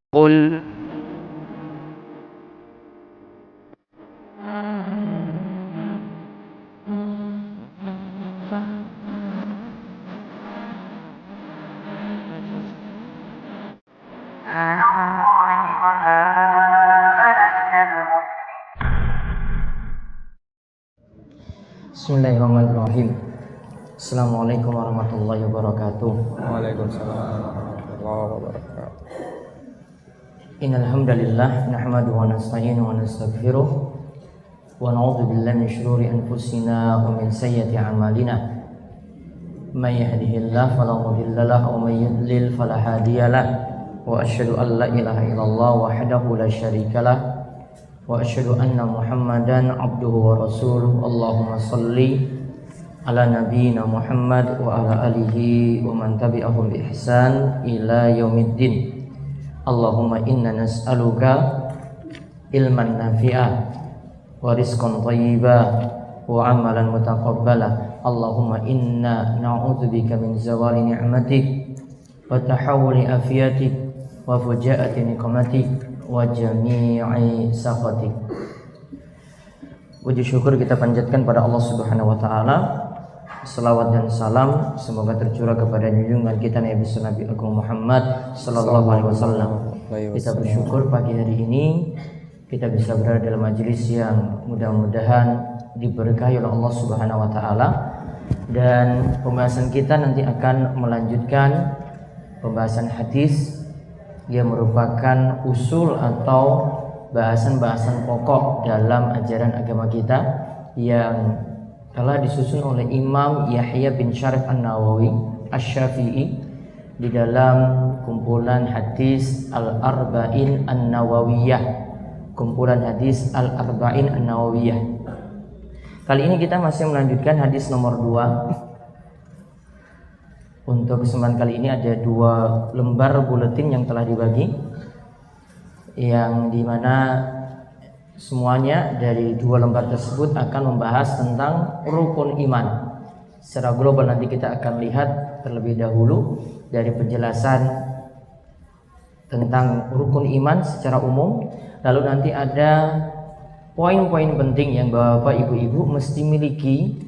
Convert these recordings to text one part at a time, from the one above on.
قل Bismillahirrahmanirrahim. Assalamualaikum warahmatullahi wabarakatuh. Waalaikumsalam warahmatullahi wabarakatuh. Innal hamdalillah nahmaduhu wa nasta'inu wa nastaghfiruh wa na'udzu billahi min shururi anfusina wa min sayyiati a'malina. May yahdihillahu fala mudilla lahu wa may yudlil fala hadiya lahu. Wa asyhadu an la ilaha illallah wahdahu la syarika lah. Wa asyhadu anna Muhammadan abduhu wa rasuluh. Allahumma shalli ala nabiyyina Muhammad wa ala alihi wa man tabi'ahum bi ihsan ila yaumiddin. Allahumma inna nas'aluka ilman nafi'a wa rizqan thayyiba wa amalan mutaqabbala. Allahumma inna na'udzubika min zawali ni'matik wa tahawuli afiyatik wa fujaati niqmatik wa jami'i sakhatik. Puji syukur kita panjatkan pada Allah Subhanahu wa taala. Salawat dan salam semoga tercurah kepada junjungan kita Nabi Agung Muhammad sallallahu alaihi wasallam. Kita bersyukur pagi hari ini kita bisa berada dalam majelis yang mudah-mudahan diberkahi oleh Allah Subhanahu wa taala, dan pembahasan kita nanti akan melanjutkan pembahasan hadis yang merupakan usul atau bahasan-bahasan pokok dalam ajaran agama kita yang telah disusun oleh Imam Yahya bin Syarif An-Nawawi Asy-Syafi'i di dalam kumpulan hadis Al-Arba'in An-Nawawiyah. Kumpulan hadis Al-Arba'in An-Nawawiyah. Kali ini kita masih melanjutkan hadis nomor 2. Untuk kesempatan kali ini ada 2 lembar buletin yang telah dibagi, yang dimana semuanya dari 2 lembar tersebut akan membahas tentang rukun iman. Secara global nanti kita akan lihat terlebih dahulu dari penjelasan tentang rukun iman secara umum. Lalu nanti ada poin-poin penting yang Bapak Ibu mesti miliki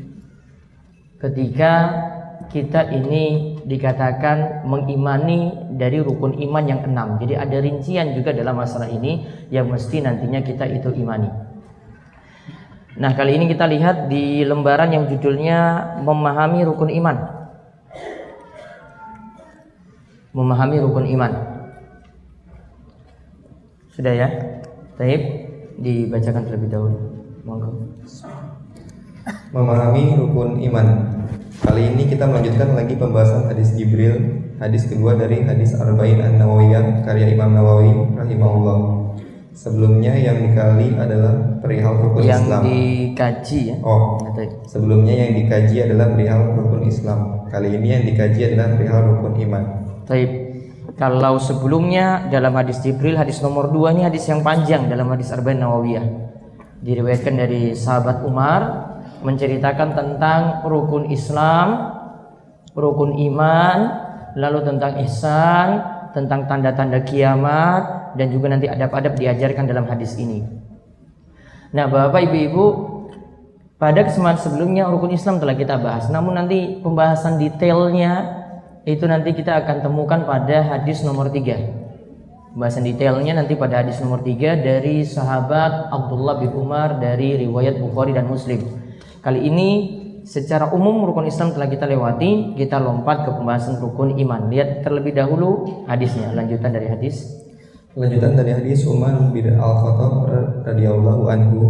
ketika kita ini dikatakan mengimani dari rukun iman yang 6. Jadi ada rincian juga dalam masalah ini yang mesti nantinya kita itu imani. Nah, kali ini kita lihat di lembaran yang judulnya memahami rukun iman. Memahami rukun iman. Sudah ya? Baik, dibacakan terlebih dahulu. Monggo. Memahami rukun iman. Kali ini kita melanjutkan lagi pembahasan hadis Jibril, hadis kedua dari hadis Arba'in An-Nawawiyah karya Imam Nawawi rahimahullah. Sebelumnya yang dikali adalah perihal rukun yang Islam. Yang dikaji ya. Sebelumnya yang dikaji adalah perihal rukun Islam. Kali ini yang dikaji adalah perihal rukun iman. Baik. Kalau sebelumnya dalam hadis Jibril, hadis nomor 2 ini hadis yang panjang dalam hadis Arba'in Nawawiyah. Diriwayatkan dari sahabat Umar, menceritakan tentang rukun Islam, rukun iman, lalu tentang ihsan, tentang tanda-tanda kiamat, dan juga nanti adab-adab diajarkan dalam hadis ini. Nah, Bapak Ibu, pada kesempatan sebelumnya rukun Islam telah kita bahas, namun nanti pembahasan detailnya itu nanti kita akan temukan pada hadis nomor 3. Pembahasan detailnya nanti pada hadis nomor 3 dari sahabat Abdullah bin Umar dari riwayat Bukhari dan Muslim. Kali ini secara umum rukun Islam telah kita lewati, kita lompat ke pembahasan rukun iman. Lihat terlebih dahulu hadisnya, lanjutan dari hadis. Lanjutan dari hadis Umar bin Al-Khattab radhiyallahu anhu.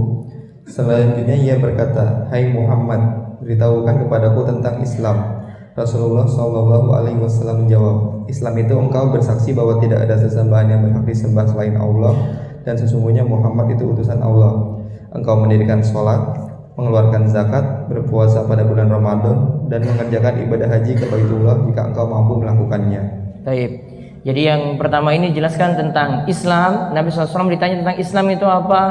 Selanjutnya ia berkata, "Hai Muhammad, beritahukan kepadaku tentang Islam." Rasulullah sallallahu alaihi wasallam menjawab, "Islam itu engkau bersaksi bahwa tidak ada sesembahan yang berhak disembah selain Allah, dan sesungguhnya Muhammad itu utusan Allah. Engkau mendirikan sholat, mengeluarkan zakat, berpuasa pada bulan Ramadan, dan mengerjakan ibadah haji ke Baitullah jika engkau mampu melakukannya." Baik. Jadi yang pertama ini jelaskan tentang Islam. Nabi SAW ditanya tentang Islam itu apa?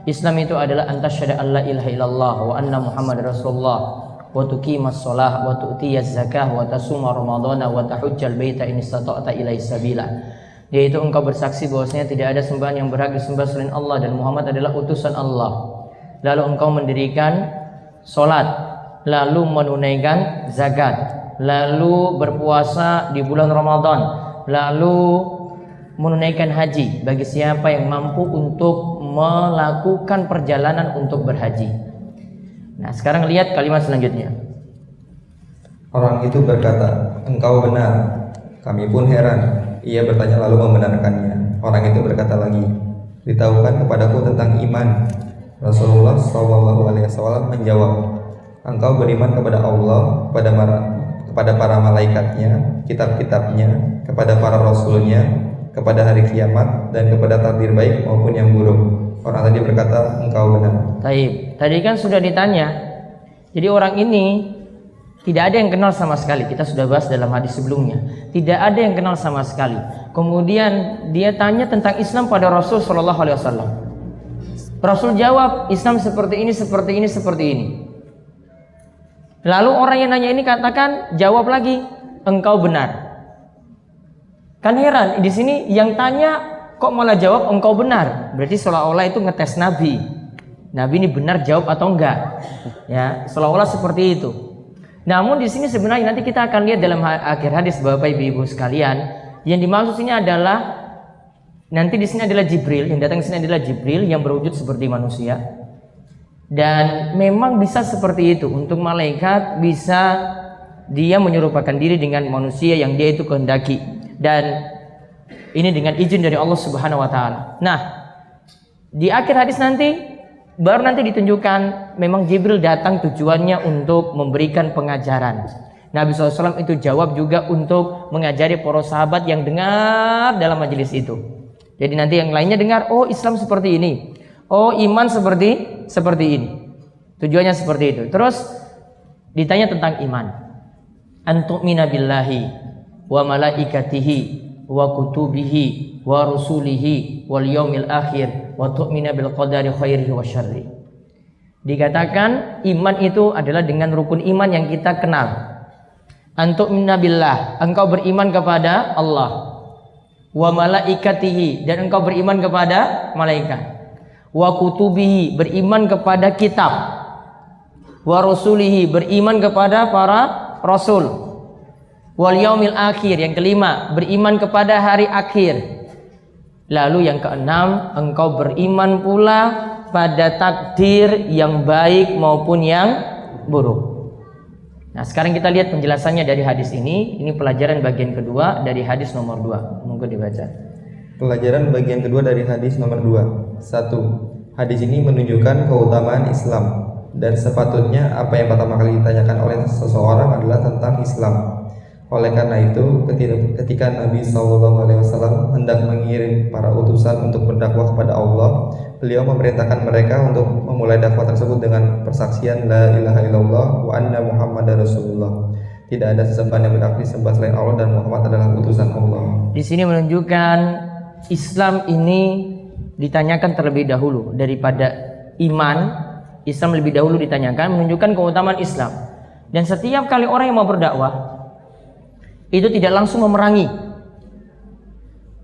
Islam itu adalah antasyhadu alla ilaha illallah wa anna Muhammad Rasulullah wa tuqimas shalah wa tu'tiyaz zakah wa tasuma ramadhana wa tahujjal baita in istata'ta ilaihi sabila. yaitu engkau bersaksi bahwasanya tidak ada sembahan yang berhak disembah selain Allah dan Muhammad adalah utusan Allah. Lalu engkau mendirikan sholat, lalu menunaikan zakat, lalu berpuasa di bulan Ramadan, lalu menunaikan haji bagi siapa yang mampu untuk melakukan perjalanan untuk berhaji. Nah, sekarang lihat kalimat selanjutnya. Orang itu berkata, engkau benar. Kami pun heran. Ia bertanya lalu membenarkannya. Orang itu berkata lagi, beritahukan kepadaku tentang iman. Rasulullah SAW menjawab, engkau beriman kepada Allah, kepada para malaikatnya, kitab-kitabnya, kepada para rasulnya, kepada hari kiamat, dan kepada takdir baik maupun yang buruk. Orang tadi berkata, engkau benar. Taib. Tadi kan sudah ditanya. Jadi orang ini tidak ada yang kenal sama sekali. Kita sudah bahas dalam hadis sebelumnya. Tidak ada yang kenal sama sekali. Kemudian dia tanya tentang Islam pada Rasul Shallallahu Alaihi Wasallam. Rasul jawab, Islam seperti ini, seperti ini, seperti ini. Lalu orang yang nanya ini katakan, jawab lagi, engkau benar. Kan heran, di sini yang tanya kok malah jawab engkau benar. Berarti seolah-olah itu ngetes Nabi. Nabi ini benar jawab atau enggak? Ya, seolah-olah seperti itu. Namun di sini sebenarnya nanti kita akan lihat dalam akhir hadis Bapak Ibu sekalian, yang dimaksud sini adalah nanti di sini adalah Jibril, yang datang di sini adalah Jibril yang berwujud seperti manusia. Dan memang bisa seperti itu, untuk malaikat bisa dia menyerupakan diri dengan manusia yang dia itu kehendaki, dan ini dengan izin dari Allah Subhanahu wa taala. Nah, di akhir hadis nanti baru nanti ditunjukkan memang Jibril datang tujuannya untuk memberikan pengajaran. Nabi SAW itu jawab juga untuk mengajari para sahabat yang dengar dalam majelis itu. Jadi nanti yang lainnya dengar, oh Islam seperti ini, oh iman seperti ini. Tujuannya seperti itu. Terus ditanya tentang iman. Antu'mina billahi wa malaikatihi wa kutubihi wa rusulihi wal yaumil akhir wa tu'mina bil qadari khairihi wa syarri. Dikatakan iman itu adalah dengan rukun iman yang kita kenal. Antu'mina billah, engkau beriman kepada Allah. Wa malaikatihi, dan engkau beriman kepada malaikat. Wa kutubihi, beriman kepada kitab. Wa rusulihi, beriman kepada para rasul. Wal yaumil akhir, yang kelima, beriman kepada hari akhir. Lalu yang keenam, engkau beriman pula pada takdir yang baik maupun yang buruk. Nah, sekarang kita lihat penjelasannya dari hadis ini. Ini pelajaran bagian kedua dari hadis nomor 2. Monggo dibaca. Pelajaran bagian kedua dari hadis nomor 2. 1. Hadis ini menunjukkan keutamaan Islam, dan sepatutnya apa yang pertama kali ditanyakan oleh seseorang adalah tentang Islam. Oleh karena itu, ketika Nabi SAW hendak mengirim para utusan untuk berdakwah kepada Allah, beliau memerintahkan mereka untuk memulai dakwah tersebut dengan persaksian La ilaha illallah wa anna Muhammadar Rasulullah. Tidak ada sesembahan yang berhak disembah selain Allah dan Muhammad adalah utusan Allah. Di sini menunjukkan Islam ini ditanyakan terlebih dahulu daripada iman. Islam lebih dahulu ditanyakan, menunjukkan keutamaan Islam. Dan setiap kali orang yang mau berdakwah itu tidak langsung memerangi.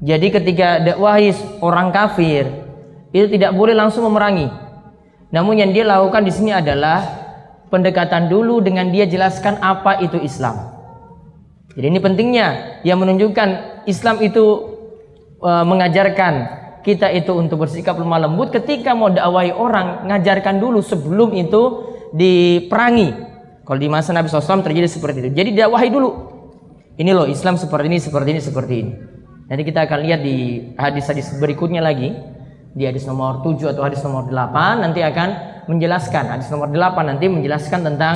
Jadi ketika dakwahi orang kafir itu tidak boleh langsung memerangi. Namun yang dia lakukan di sini adalah pendekatan dulu dengan dia jelaskan apa itu Islam. Jadi ini pentingnya, yang menunjukkan Islam itu mengajarkan kita itu untuk bersikap lemah lembut. Ketika mau dakwahi orang, ngajarkan dulu sebelum itu diperangi. Kalau di masa Nabi SAW terjadi seperti itu. Jadi dakwahi dulu. Ini loh Islam seperti ini, seperti ini, seperti ini. Nanti kita akan lihat di hadis-hadis berikutnya lagi. Di hadis nomor 7 atau hadis nomor 8 nanti akan menjelaskan. Hadis nomor 8 nanti menjelaskan tentang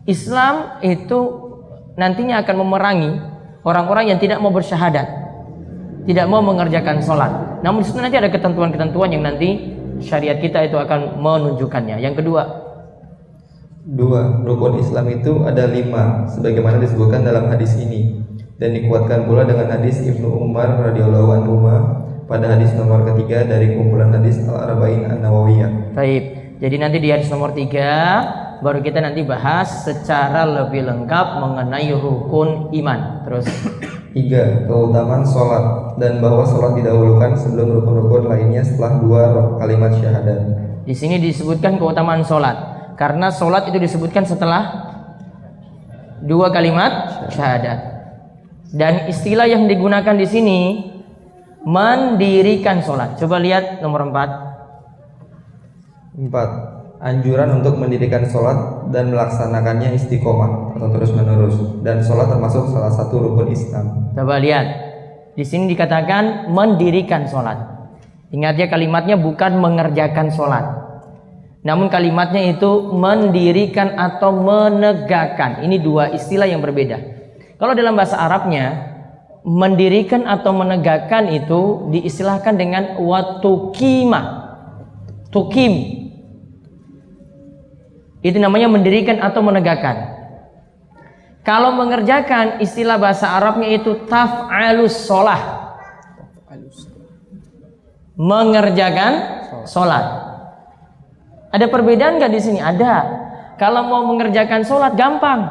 Islam itu nantinya akan memerangi orang-orang yang tidak mau bersyahadat, tidak mau mengerjakan sholat. Namun di situ nanti ada ketentuan-ketentuan yang nanti syariat kita itu akan menunjukkannya. Yang kedua, 2. Rukun Islam itu ada 5, sebagaimana disebutkan dalam hadis ini, dan dikuatkan pula dengan hadis Ibnu Umar radhiyallahu anhu pada hadis nomor ketiga dari kumpulan hadis Al-Arba'in An-Nawawiyah. Baik. Jadi nanti di hadis nomor 3 baru kita nanti bahas secara lebih lengkap mengenai rukun iman. Terus 3. Keutamaan sholat dan bahwa sholat didahulukan sebelum rukun-rukun lainnya setelah 2 kalimat syahadat. di sini disebutkan keutamaan sholat karena sholat itu disebutkan setelah 2 kalimat syahadat. Dan istilah yang digunakan di sini mendirikan sholat. Coba lihat nomor 4. 4. Anjuran untuk mendirikan sholat dan melaksanakannya istiqomah atau terus menerus, dan sholat termasuk salah satu rukun Islam. Coba lihat di sini dikatakan mendirikan sholat. Ingat ya, kalimatnya bukan mengerjakan sholat, namun kalimatnya itu mendirikan atau menegakkan. Ini 2 istilah yang berbeda. Kalau dalam bahasa Arabnya mendirikan atau menegakkan itu diistilahkan dengan watukima, tukim. Itu namanya mendirikan atau menegakkan. Kalau mengerjakan, istilah bahasa Arabnya itu taf'alus sholah, mengerjakan sholat. Ada perbedaan nggak di sini? Ada. Kalau mau mengerjakan sholat gampang,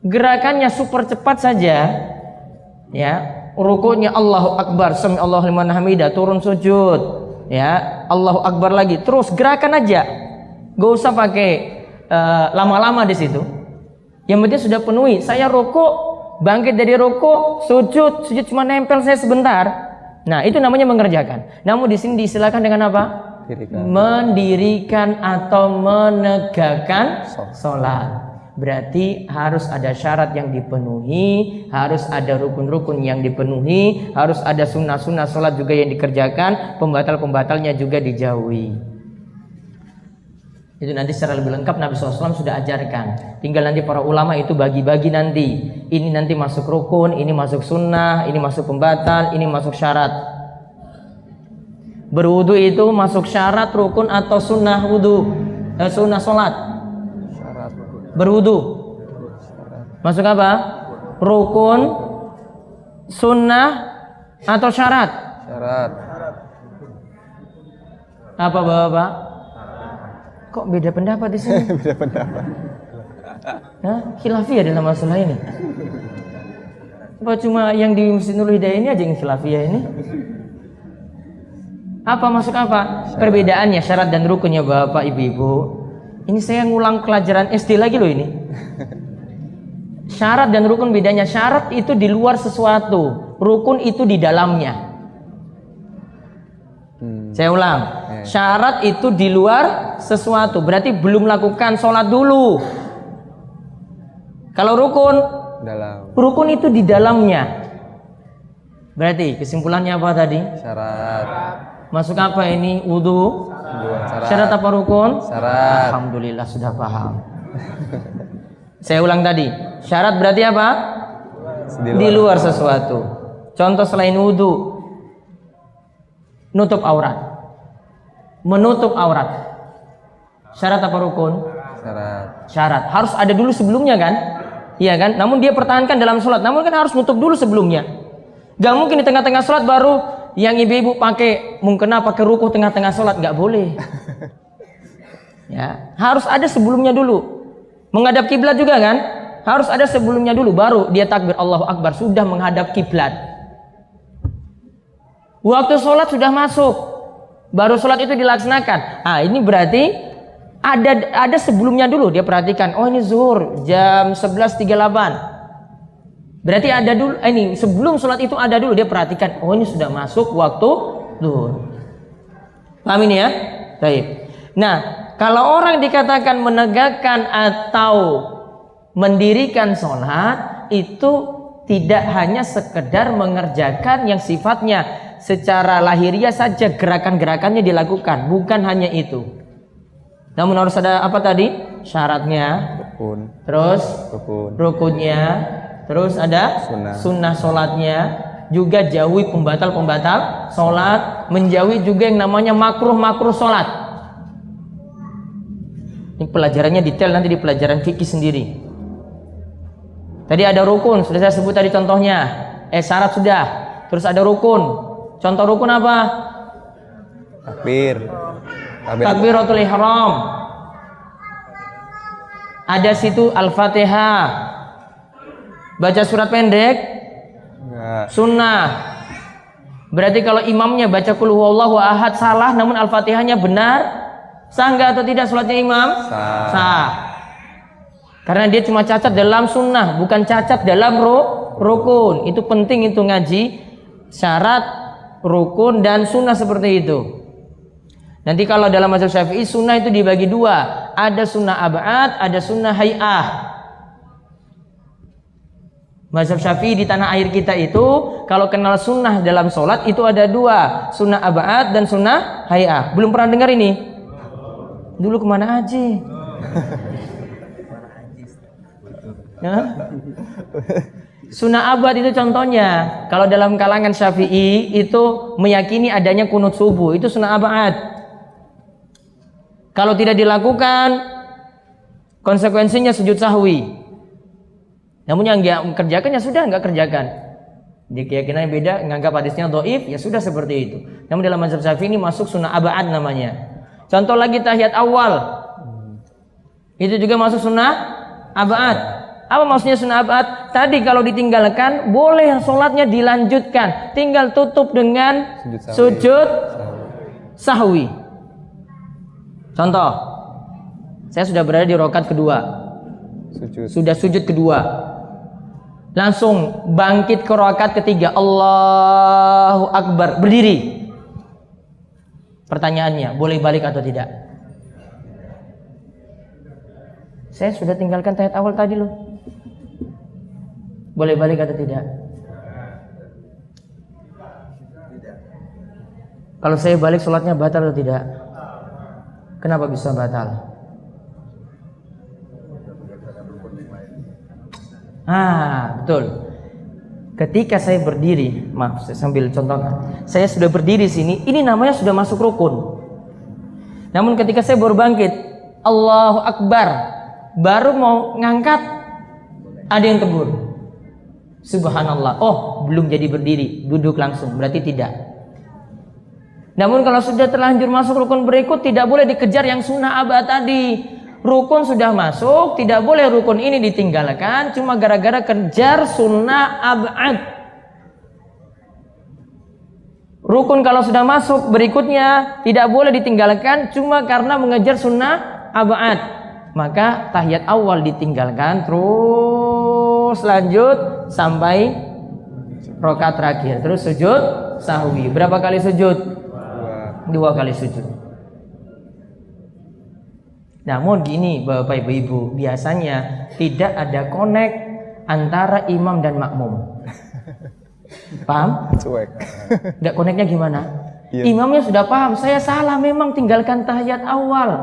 gerakannya super cepat saja. Ya, rukunya Allahu Akbar, sami Allahu liman hamidah, turun sujud, ya Allahu Akbar lagi, terus gerakan aja. Gak usah pakai lama-lama di situ. Yang penting sudah penuhi. Saya rukuk, bangkit dari rukuk, sujud cuma nempel saya sebentar. Nah, itu namanya mengerjakan. Namun di sini diistilahkan dengan apa? Mendirikan atau menegakkan sholat. Berarti harus ada syarat yang dipenuhi, harus ada rukun-rukun yang dipenuhi, harus ada sunnah-sunnah sholat juga yang dikerjakan, pembatal-pembatalnya juga dijauhi. Itu nanti secara lebih lengkap Nabi SAW sudah ajarkan. Tinggal nanti para ulama itu bagi-bagi nanti. Ini nanti masuk rukun, ini masuk sunnah, ini masuk pembatal, ini masuk syarat. Berwudu itu masuk syarat, rukun atau sunnah wudu, sunnah sholat. Berwudu masuk apa? Rukun, sunnah atau syarat? Syarat. Apa bapak? Kok beda pendapat di sini? Beda pendapat. Nah, khilafiyah dalam masalah ini. Apa cuma yang di Masjid Nurul Hidayah ini aja yang khilafiyah ini? Apa masuk apa? Perbedaannya syarat dan rukunnya Bapak Ibu-ibu. Ini saya ngulang pelajaran SD lagi loh ini. Syarat dan rukun bedanya. Syarat itu di luar sesuatu, rukun itu di dalamnya. Saya ulang, syarat itu di luar sesuatu, berarti belum lakukan sholat dulu. Kalau rukun, rukun itu di dalamnya. Berarti kesimpulannya apa tadi? Syarat. Masuk apa ini? Wudu. Syarat apa rukun? Syarat. Alhamdulillah sudah paham. Saya ulang tadi, syarat berarti apa? Di luar sesuatu. Contoh selain wudu, nutup aurat, menutup aurat. Syarat apa rukun? Syarat. Harus ada dulu sebelumnya kan? Iya kan? Namun dia pertahankan dalam sholat. Namun kan harus nutup dulu sebelumnya. Gak mungkin di tengah-tengah sholat baru yang ibu-ibu pakai mungkena pakai ruku tengah-tengah sholat, gak boleh. Ya, harus ada sebelumnya dulu. Menghadap kiblat juga kan? Harus ada sebelumnya dulu, baru dia takbir Allahu Akbar sudah menghadap kiblat. Waktu sholat sudah masuk, baru sholat itu dilaksanakan. Ah, ini berarti ada sebelumnya dulu. Dia perhatikan, oh ini zuhur jam 11.38. Berarti ada dulu, ini sebelum sholat itu ada dulu. Dia perhatikan, oh ini sudah masuk waktu zuhur. Paham ini ya? Baik. Nah, kalau orang dikatakan menegakkan atau mendirikan sholat, itu tidak hanya sekedar mengerjakan yang sifatnya secara lahiriah saja, gerakan-gerakannya dilakukan, bukan hanya itu. Namun harus ada apa tadi? Syaratnya, rukun. Terus rukunnya, terus ada sunnah sholatnya, juga jauhi pembatal-pembatal sholat, menjauhi juga yang namanya makruh-makruh sholat. Ini pelajarannya detail nanti di pelajaran fikih sendiri. Tadi ada rukun, sudah saya sebut tadi contohnya. Syarat sudah. Terus ada rukun. Contoh rukun apa? Takbiratul ihram. Ada situ Al-Fatihah. Baca surat pendek? Enggak. Sunnah. Berarti kalau imamnya baca qul huwallahu ahad salah namun Al-Fatihahnya benar, sah enggak atau tidak sholatnya imam? Sah. Karena dia cuma cacat dalam sunnah, bukan cacat dalam rukun. Itu penting itu ngaji syarat rukun dan sunnah seperti itu. Nanti kalau dalam mazhab Syafi'i sunnah itu dibagi dua, ada sunnah ab'ad, ada sunnah hay'ah. Mazhab Syafi'i di tanah air kita itu kalau kenal sunnah dalam sholat itu ada dua, sunnah ab'ad dan sunnah hay'ah. Belum pernah dengar ini? Dulu kemana aja? Sunnah abad itu contohnya kalau dalam kalangan Syafi'i itu meyakini adanya kunut subuh, itu sunnah abad. Kalau tidak dilakukan konsekuensinya sujud sahwi. Namun yang nggak kerjakan ya sudah nggak kerjakan. Di keyakinan yang beda nganggap hadisnya dhaif ya sudah seperti itu. Namun dalam mazhab Syafi'i ini masuk sunnah abad namanya. Contoh lagi tahiyat awal. Itu juga masuk sunnah abad. Apa maksudnya sunnah abad? Tadi kalau ditinggalkan boleh sholatnya dilanjutkan, tinggal tutup dengan sujud sahwi. Contoh, saya sudah berada di rakaat kedua, sudah sujud kedua, langsung bangkit ke rakaat ketiga, Allahu Akbar, berdiri. Pertanyaannya, boleh balik atau tidak? Saya sudah tinggalkan tahiyat awal tadi loh. Boleh balik atau tidak? Kalau saya balik sholatnya batal atau tidak? Kenapa bisa batal? Betul. Ketika saya berdiri, maaf saya sambil contohkan. Saya sudah berdiri sini, ini namanya sudah masuk rukun. Namun ketika saya baru bangkit, Allahu Akbar, baru mau ngangkat, ada yang tegur. Subhanallah. Oh, belum jadi berdiri, duduk langsung. Berarti tidak. Namun kalau sudah terlanjur masuk rukun berikut, tidak boleh dikejar yang sunnah abad tadi. Rukun sudah masuk, tidak boleh rukun ini ditinggalkan cuma gara-gara kejar sunnah abad. Rukun kalau sudah masuk berikutnya tidak boleh ditinggalkan cuma karena mengejar sunnah abad. Maka tahiyat awal ditinggalkan terus lanjut sampai rakaat terakhir, terus sujud sahwi. Berapa kali sujud? 2 kali sujud. Namun gini Bapak Ibu, biasanya tidak ada connect antara imam dan makmum. Paham? Cuek. Nggak connectnya gimana? Iya. Imamnya sudah paham, saya salah memang tinggalkan tahiyat awal.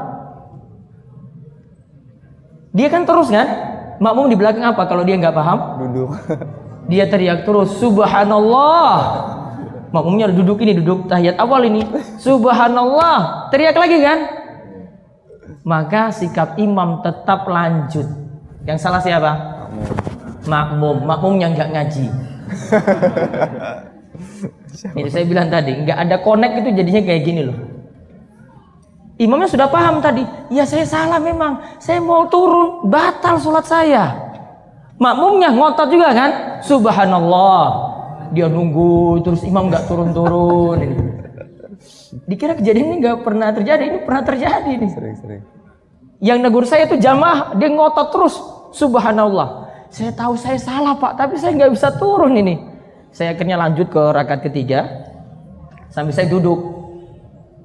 Dia kan terus kan? Makmum di belakang apa kalau dia nggak paham? Duduk. Dia teriak terus, Subhanallah. Makmumnya duduk tahiyat awal ini, Subhanallah, teriak lagi kan? Maka sikap imam tetap lanjut. Yang salah siapa? Makmum yang nggak ngaji. Ini saya bilang tadi, nggak ada connect itu jadinya kayak gini loh. Imamnya sudah paham tadi, ya saya salah memang, saya mau turun, batal sholat saya. Makmumnya ngotot juga kan? Subhanallah. Dia nunggu terus imam nggak turun-turun ini. Dikira kejadian ini nggak pernah terjadi, ini pernah terjadi nih. Sering. Yang negur saya itu jamaah, dia ngotot terus. Subhanallah. Saya tahu saya salah Pak, tapi saya nggak bisa turun ini. Saya akhirnya lanjut ke rakaat ketiga sampai saya duduk,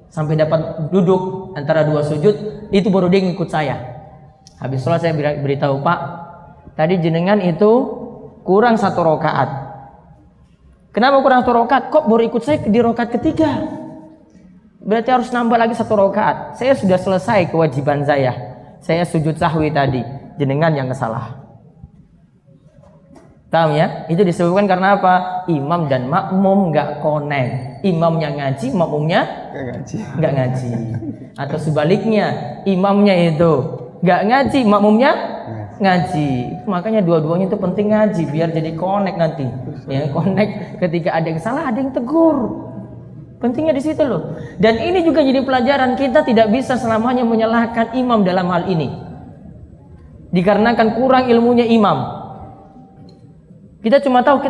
sampai dapat duduk antara 2 sujud, itu baru dia ngikut saya. Habis sholat saya beritahu Pak, tadi jenengan itu kurang 1 rakaat. Kenapa kurang 1 rakaat? Kok baru ikut saya di rakaat ketiga? Berarti harus nambah lagi 1 rakaat. Saya sudah selesai kewajiban saya. Saya sujud sahwi tadi. Jenengan yang salah. Paham ya? Itu disebabkan karena apa? Imam dan makmum nggak connect. Imamnya ngaji, makmumnya nggak ngaji. Atau sebaliknya, imamnya itu nggak ngaji, makmumnya ngaji. Makanya dua-duanya itu penting ngaji biar jadi connect nanti. Ya, connect ketika ada yang salah, ada yang tegur. Pentingnya di situ loh. Dan ini juga jadi pelajaran, kita tidak bisa selamanya menyalahkan imam dalam hal ini. Dikarenakan kurang ilmunya imam. Kita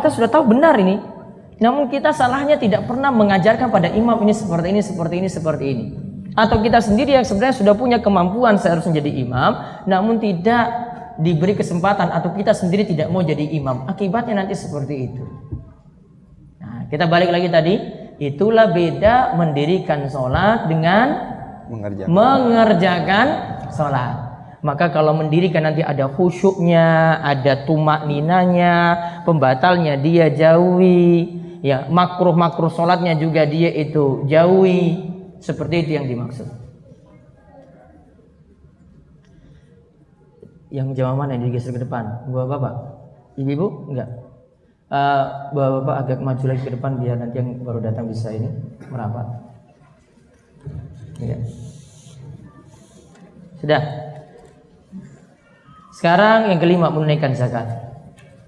sudah tahu benar ini. Namun kita salahnya tidak pernah mengajarkan pada imam ini seperti ini, seperti ini, seperti ini. Atau kita sendiri yang sebenarnya sudah punya kemampuan seharusnya jadi imam, namun tidak diberi kesempatan, atau kita sendiri tidak mau jadi imam. Akibatnya nanti seperti itu. Nah, kita balik lagi tadi, itulah beda mendirikan sholat dengan mengerjakan sholat. Maka kalau mendirikan nanti ada khusyuknya, ada tumak ninanya, pembatalnya dia jauhi, ya makruh sholatnya juga dia itu jauhi. Seperti itu yang dimaksud. Yang jamaah mana yang digeser ke depan? Bapak-bapak? Ibu-ibu? Enggak. Bapak-bapak agak maju lagi ke depan biar nanti yang baru datang bisa ini merapat. Ya. Sudah. Sekarang yang kelima, menunaikan zakat.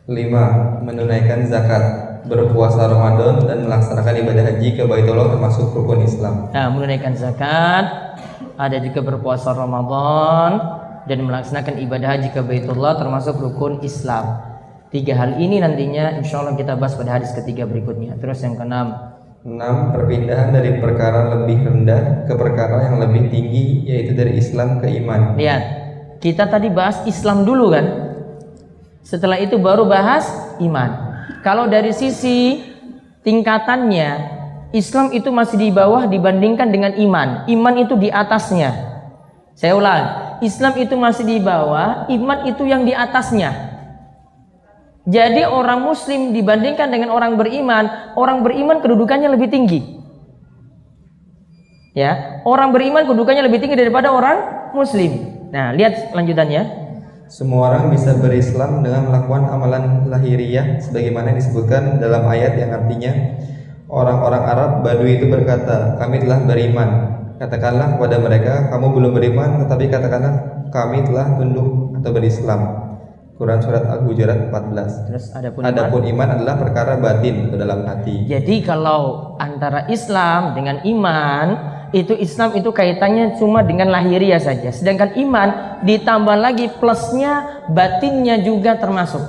5. Menunaikan zakat. Berpuasa Ramadan dan melaksanakan ibadah haji ke Baitullah termasuk rukun Islam. Nah, menunaikan zakat, ada juga berpuasa Ramadan dan melaksanakan ibadah haji ke Baitullah termasuk rukun Islam. 3 hal ini nantinya insya Allah kita bahas pada hadis ketiga berikutnya. Terus yang ke-6, 6. Perpindahan dari perkara lebih rendah ke perkara yang lebih tinggi, yaitu dari Islam ke iman. Lihat, kita tadi bahas Islam dulu kan, setelah itu baru bahas iman. Kalau dari sisi tingkatannya, Islam itu masih di bawah dibandingkan dengan iman. Iman itu di atasnya. Saya ulang, Islam itu masih di bawah, iman itu yang di atasnya. Jadi orang muslim dibandingkan dengan orang beriman kedudukannya lebih tinggi. Ya, orang beriman kedudukannya lebih tinggi daripada orang muslim. Nah, lihat lanjutannya. Semua orang bisa berislam dengan melakukan amalan lahiriah sebagaimana disebutkan dalam ayat yang artinya, orang-orang Arab Badui itu berkata, kami telah beriman. Katakanlah kepada mereka, kamu belum beriman, tetapi katakanlah kami telah tunduk atau berislam. Quran surat Al-Hujurat 14. Terus adapun iman adalah perkara batin atau dalam hati. Jadi kalau antara Islam dengan iman, itu Islam itu kaitannya cuma dengan lahiriah saja. Sedangkan iman ditambah lagi plusnya batinnya juga termasuk.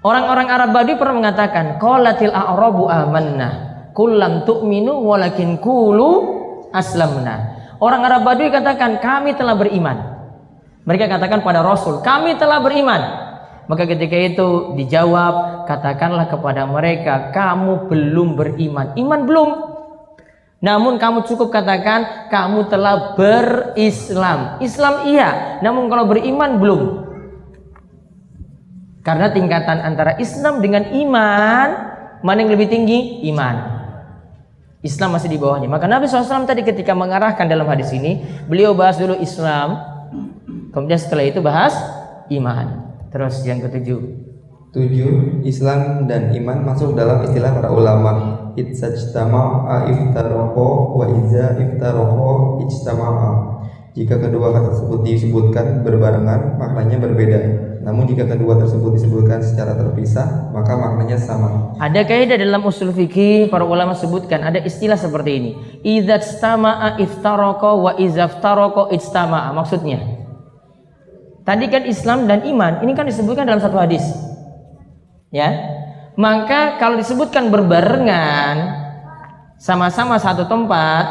Orang-orang Arab Badui pernah mengatakan, qalatil a'rabu amanna, qul lam tu'minu walakin qulu aslamna. Orang Arab Badui katakan, kami telah beriman. Mereka katakan pada Rasul, kami telah beriman. Maka ketika itu dijawab, katakanlah kepada mereka, kamu belum beriman. Iman belum. Namun kamu cukup katakan, kamu telah berislam. Islam iya, namun kalau beriman belum. Karena tingkatan antara Islam dengan iman, mana yang lebih tinggi? Iman. Islam masih di bawahnya. Maka Nabi SAW tadi ketika mengarahkan dalam hadis ini, beliau bahas dulu Islam, kemudian setelah itu bahas iman. Terus yang ke-7. 7. Islam dan iman masuk dalam istilah para ulama. Itsajtama'a iftaraqo wa iza iftaraqo ijtama'a. Jika kedua kata tersebut disebutkan berbarengan, maknanya berbeda. Namun jika kedua tersebut disebutkan secara terpisah, maka maknanya sama. Ada kaidah dalam usul fikih, para ulama sebutkan ada istilah seperti ini. Idzajtama'a iftaraqa wa iza iftaraqa ijtama'a. Maksudnya, tadi kan Islam dan iman, ini kan disebutkan dalam satu hadis. Ya. Maka kalau disebutkan berbarengan sama-sama satu tempat,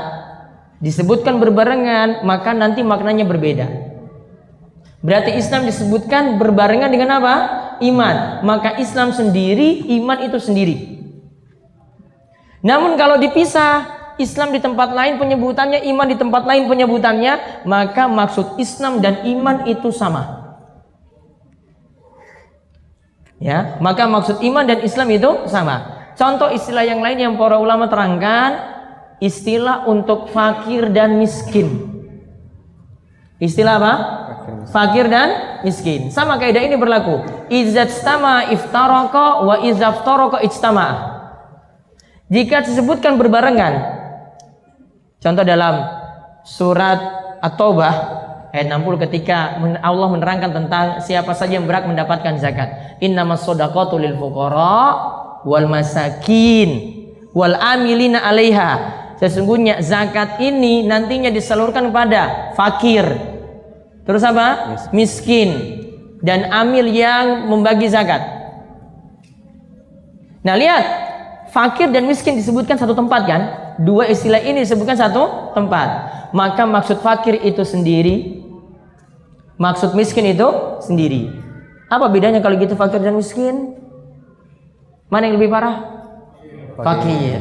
disebutkan berbarengan, maka nanti maknanya berbeda. Berarti Islam disebutkan berbarengan dengan apa? Iman. Maka Islam sendiri, iman itu sendiri. Namun kalau dipisah, Islam di tempat lain penyebutannya, iman di tempat lain penyebutannya, maka maksud Islam dan iman itu sama. Ya, maka maksud iman dan Islam itu sama. Contoh istilah yang lain yang para ulama terangkan, istilah untuk fakir dan miskin. Istilah apa? Fakir dan miskin. Sama kaidah ini berlaku. Izzatstama iftaraqa wa izaftaraqa ijtama'a. Jika disebutkan berbarengan, contoh dalam surat At-Taubah ayat 60 ketika Allah menerangkan tentang siapa saja yang berhak mendapatkan zakat. Innamas shadaqatu lil fuqara wal masakin wal amilina 'alaiha. Sesungguhnya zakat ini nantinya disalurkan kepada fakir, Terus apa? Miskin. Dan amil yang membagi zakat. Nah lihat, fakir dan miskin disebutkan satu tempat kan? Dua istilah ini disebutkan satu tempat. Maka maksud fakir itu sendiri, maksud miskin itu sendiri. Apa bedanya kalau gitu fakir dan miskin? Mana yang lebih parah? Fakir.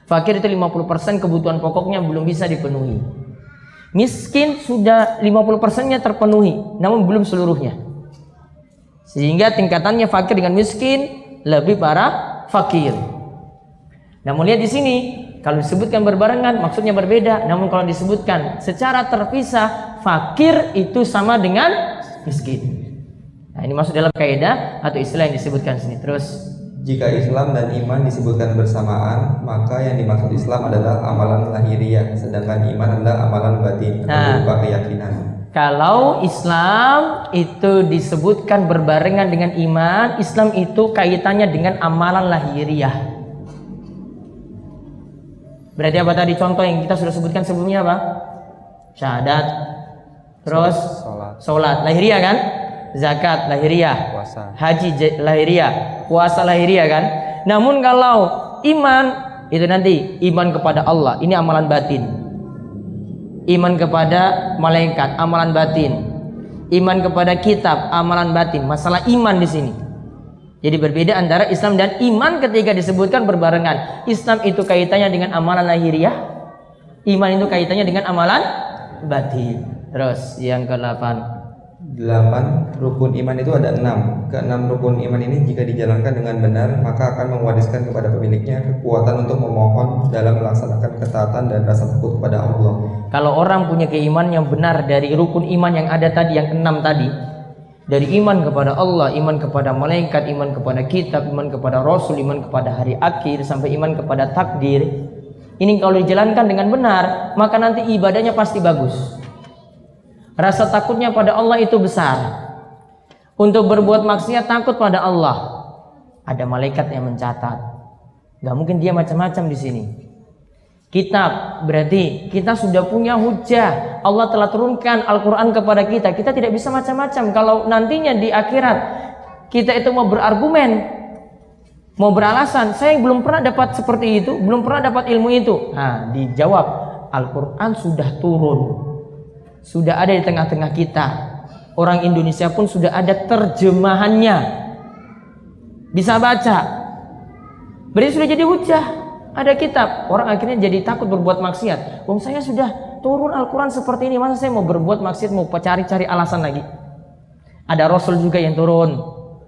Fakir itu 50% kebutuhan pokoknya belum bisa dipenuhi. Miskin sudah 50%-nya terpenuhi, namun belum seluruhnya. Sehingga tingkatannya fakir dengan miskin lebih parah fakir. Namun lihat di sini, kalau disebutkan berbarengan maksudnya berbeda. Namun kalau disebutkan secara terpisah, fakir itu sama dengan miskin. Nah, ini masuk dalam kaidah atau istilah yang disebutkan sini. Terus, jika Islam dan iman disebutkan bersamaan, maka yang dimaksud Islam adalah amalan lahiriah, sedangkan iman adalah amalan batin atau berupa keyakinan. Kalau Islam itu disebutkan berbarengan dengan iman, Islam itu kaitannya dengan amalan lahiriah. Berarti apa tadi contoh yang kita sudah sebutkan sebelumnya apa? Syahadat. Terus sholat lahiriah kan? Zakat lahiriah. Puasa. Haji lahiriah. Puasa lahiriah kan? Namun kalau iman itu nanti iman kepada Allah, ini amalan batin. Iman kepada malaikat, amalan batin. Iman kepada kitab, amalan batin. Masalah iman di sini. Jadi berbeda antara Islam dan iman ketika disebutkan berbarengan. Islam itu kaitannya dengan amalan lahiriah. Iman itu kaitannya dengan amalan batin. Terus yang ke-8. 8. Rukun iman itu ada 6. Keenam rukun iman ini jika dijalankan dengan benar, maka akan mewariskan kepada pemiliknya kekuatan untuk memohon dalam melaksanakan ketaatan dan rasa takut kepada Allah. Kalau orang punya keimanan yang benar dari rukun iman yang ada tadi, yang 6 tadi, dari iman kepada Allah, iman kepada malaikat, iman kepada kitab, iman kepada rasul, iman kepada hari akhir, sampai iman kepada takdir, ini kalau dijalankan dengan benar, maka nanti ibadahnya pasti bagus. Rasa takutnya pada Allah itu besar. Untuk berbuat maksiat takut pada Allah. Ada malaikat yang mencatat. Gak mungkin dia macam-macam di sini. Kitab berarti kita sudah punya hujah. Allah telah turunkan Al-Quran kepada kita. Kita tidak bisa macam-macam. Kalau nantinya di akhirat kita itu mau berargumen, mau beralasan, saya belum pernah dapat seperti itu, belum pernah dapat ilmu itu. Nah, dijawab, Al-Quran sudah turun. Sudah ada di tengah-tengah kita. Orang Indonesia pun sudah ada terjemahannya. Bisa baca. Berarti sudah jadi hujah. Ada kitab. Orang akhirnya jadi takut berbuat maksiat. Saya sudah turun Al-Quran seperti ini. Masa saya mau berbuat maksiat, mau cari-cari alasan lagi? Ada Rasul juga yang turun,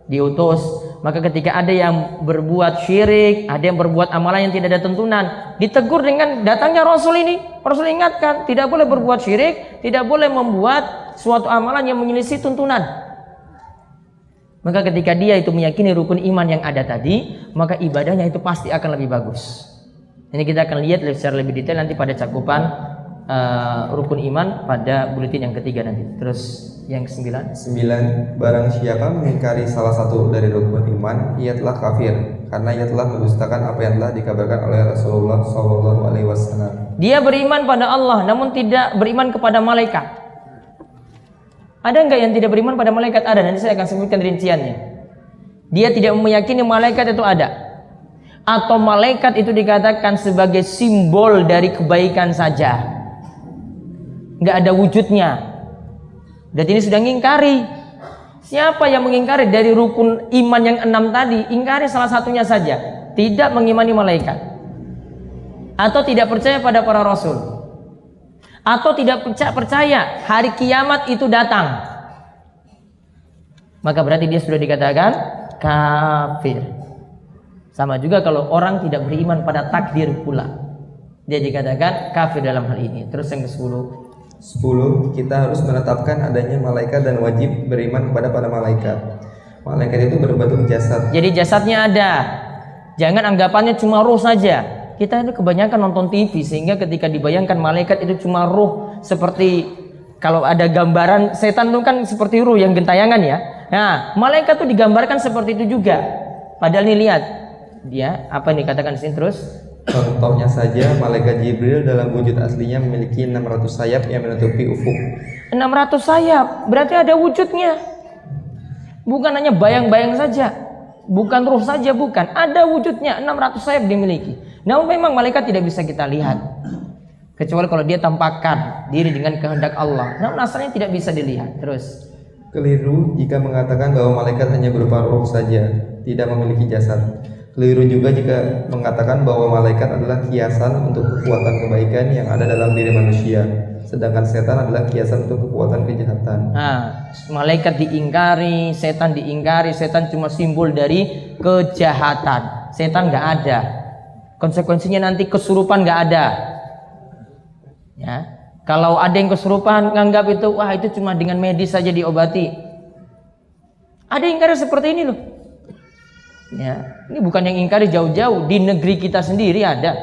diutus. Maka ketika ada yang berbuat syirik, ada yang berbuat amalan yang tidak ada tuntunan, ditegur dengan datangnya Rasul ini. Rasul ingatkan, tidak boleh berbuat syirik, tidak boleh membuat suatu amalan yang menyelisih tuntunan. Maka ketika dia itu meyakini rukun iman yang ada tadi, maka ibadahnya itu pasti akan lebih bagus. Ini kita akan lihat secara lebih detail nanti pada cakupan rukun iman pada buletin yang ketiga nanti. Terus yang ke-9. 9. Barang siapa mengingkari salah satu dari rukun iman, ia telah kafir, karena ia telah mendustakan apa yang telah dikabarkan oleh Rasulullah SAW. Dia beriman pada Allah, namun tidak beriman kepada malaikat. Ada enggak yang tidak beriman pada malaikat? Ada, nanti saya akan sebutkan rinciannya. Dia tidak meyakini malaikat itu ada, atau malaikat itu dikatakan sebagai simbol dari kebaikan saja, enggak ada wujudnya. Dan ini sudah mengingkari. Siapa yang mengingkari dari rukun iman yang 6 tadi, ingkari salah satunya saja. Tidak mengimani malaikat, atau tidak percaya pada para rasul, atau tidak percaya hari kiamat itu datang, maka berarti dia sudah dikatakan kafir. Sama juga kalau orang tidak beriman pada takdir pula, dia dikatakan kafir dalam hal ini. Terus yang ke-10. 10. Kita harus menetapkan adanya malaikat dan wajib beriman kepada para malaikat. Malaikat itu berbentuk jasad. Jadi jasadnya ada. Jangan anggapannya cuma roh saja. Kita itu kebanyakan nonton TV sehingga ketika dibayangkan malaikat itu cuma roh, seperti kalau ada gambaran setan itu kan seperti roh yang gentayangan ya. Nah, malaikat itu digambarkan seperti itu juga. Padahal ini lihat, dia apa yang dikatakan di sini terus? Contohnya saja malaikat Jibril dalam wujud aslinya memiliki 600 sayap yang menutupi ufuk. 600 sayap, berarti ada wujudnya. Bukan hanya bayang-bayang saja, bukan ruh saja, bukan. Ada wujudnya, 600 sayap dimiliki. Namun memang malaikat tidak bisa kita lihat, kecuali kalau dia tampakkan diri dengan kehendak Allah. Namun asalnya tidak bisa dilihat. Terus Keliru jika mengatakan bahwa malaikat hanya berupa ruh saja, tidak memiliki jasad. Keliru juga jika mengatakan bahwa malaikat adalah kiasan untuk kekuatan kebaikan yang ada dalam diri manusia, sedangkan setan adalah kiasan untuk kekuatan kejahatan. nah, malaikat diingkari, setan cuma simbol dari kejahatan. Setan nggak ada, konsekuensinya nanti kesurupan nggak ada. Ya, kalau ada yang kesurupan nganggap itu, wah itu cuma dengan medis saja diobati. Ada yang ingkari seperti ini loh. Ya, ini bukan yang ingkari jauh-jauh, di negeri kita sendiri ada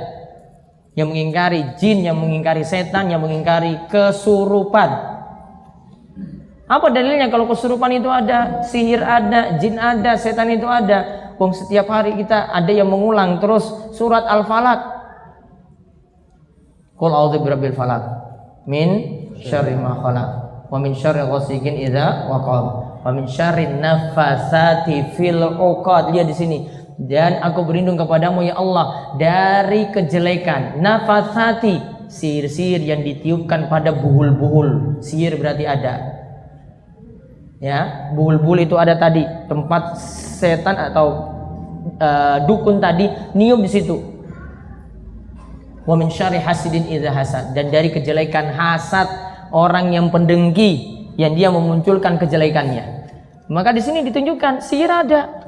yang mengingkari jin, yang mengingkari setan, yang mengingkari kesurupan. Apa dalilnya kalau kesurupan itu ada, sihir ada, jin ada, setan itu ada? Wong setiap hari kita ada yang mengulang terus surat Al-Falaq. Qul a'udzu birabbil falaq min syarri ma khalaq wa min syarri ghasiqin idza waqab wa min syarri nafasati fil 'uqad. Lihat di sini. Dan aku berlindung kepadamu ya Allah dari kejelekan nafasati, sihir-sihir yang ditiupkan pada buhul-buhul. Sihir berarti ada. Ya, buhul-buhul itu ada tadi, tempat setan atau dukun tadi niup di situ. Wa min syarri hasidin idza hasad, dan dari kejelekan hasad orang yang pendengki yang dia memunculkan kejelekannya. Maka di sini ditunjukkan sihir ada.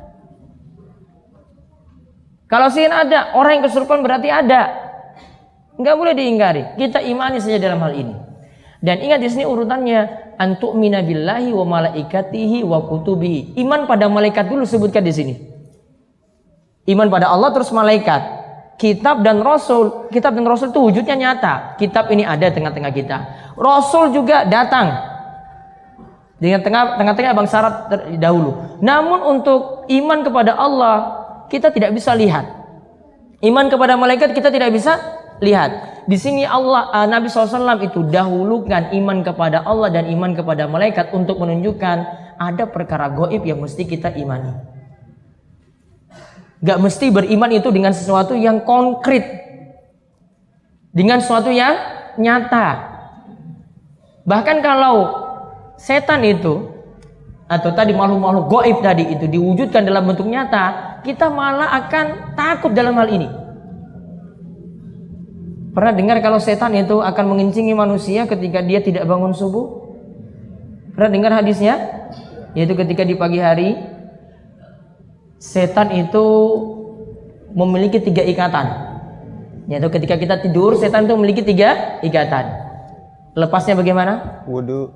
Kalau sihir ada, orang yang kesurupan berarti ada. Enggak boleh diingkari. Kita imani saja dalam hal ini. Dan ingat di sini urutannya, antu'mina billahi wa malaikatihi wa kutubihi. Iman pada malaikat dulu sebutkan di sini. Iman pada Allah terus malaikat. Kitab dan Rasul itu wujudnya nyata. Kitab ini ada tengah-tengah kita. Rasul juga datang dengan tengah-tengah bangsa Arab dahulu. Namun untuk iman kepada Allah kita tidak bisa lihat. Iman kepada malaikat kita tidak bisa lihat. Di sini Nabi SAW itu dahulukan iman kepada Allah dan iman kepada malaikat untuk menunjukkan ada perkara gaib yang mesti kita imani. Gak mesti beriman itu dengan sesuatu yang konkret, dengan sesuatu yang nyata. Bahkan kalau setan itu atau tadi makhluk-makhluk gaib tadi itu diwujudkan dalam bentuk nyata, kita malah akan takut dalam hal ini. Pernah dengar kalau setan itu akan mengincingi manusia ketika dia tidak bangun subuh? Pernah dengar hadisnya? Yaitu ketika di pagi hari setan itu memiliki 3 ikatan. Yaitu ketika kita tidur, setan itu memiliki 3 ikatan. Lepasnya bagaimana? Wudu.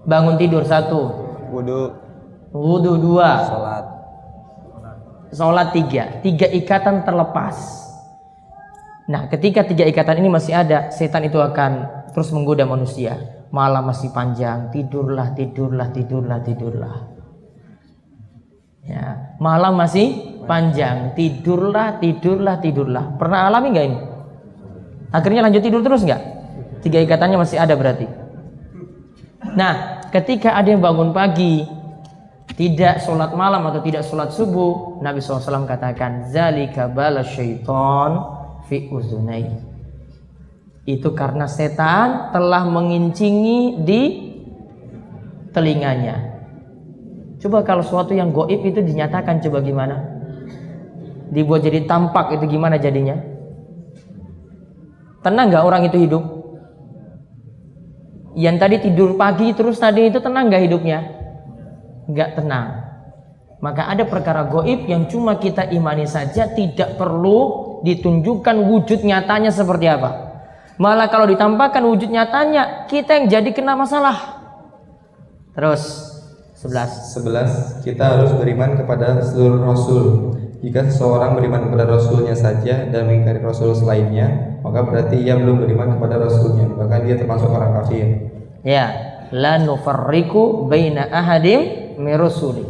Bangun tidur 1. Wudu 2. Sholat 3. 3 ikatan terlepas. Nah, ketika 3 ikatan ini masih ada, setan itu akan terus menggoda manusia. Malam masih panjang, tidurlah. Ya, malam masih panjang, tidurlah. Pernah alami nggak ini? Akhirnya lanjut tidur terus nggak? 3 ikatannya masih ada berarti. Nah, ketika ada yang bangun pagi, tidak sholat malam atau tidak sholat subuh, Nabi SAW katakan, zalika bala syaiton fi uzunai. Itu karena setan telah mengincingi di telinganya. Coba kalau sesuatu yang gaib itu dinyatakan, coba gimana? Dibuat jadi tampak, itu gimana jadinya? Tenang nggak orang itu hidup? Yang tadi tidur pagi terus tadi itu tenang nggak hidupnya? Nggak tenang. Maka ada perkara gaib yang cuma kita imani saja, tidak perlu ditunjukkan wujud nyatanya seperti apa. Malah kalau ditampakkan wujud nyatanya, kita yang jadi kena masalah. Terus 11. Kita harus beriman kepada seluruh rasul. Jika seseorang beriman kepada rasulnya saja dan mengingkari rasul selainnya, maka berarti ia belum beriman kepada rasulnya, maka dia termasuk orang kafir. Ya, la nufarriqu baina ahadim min rusuli.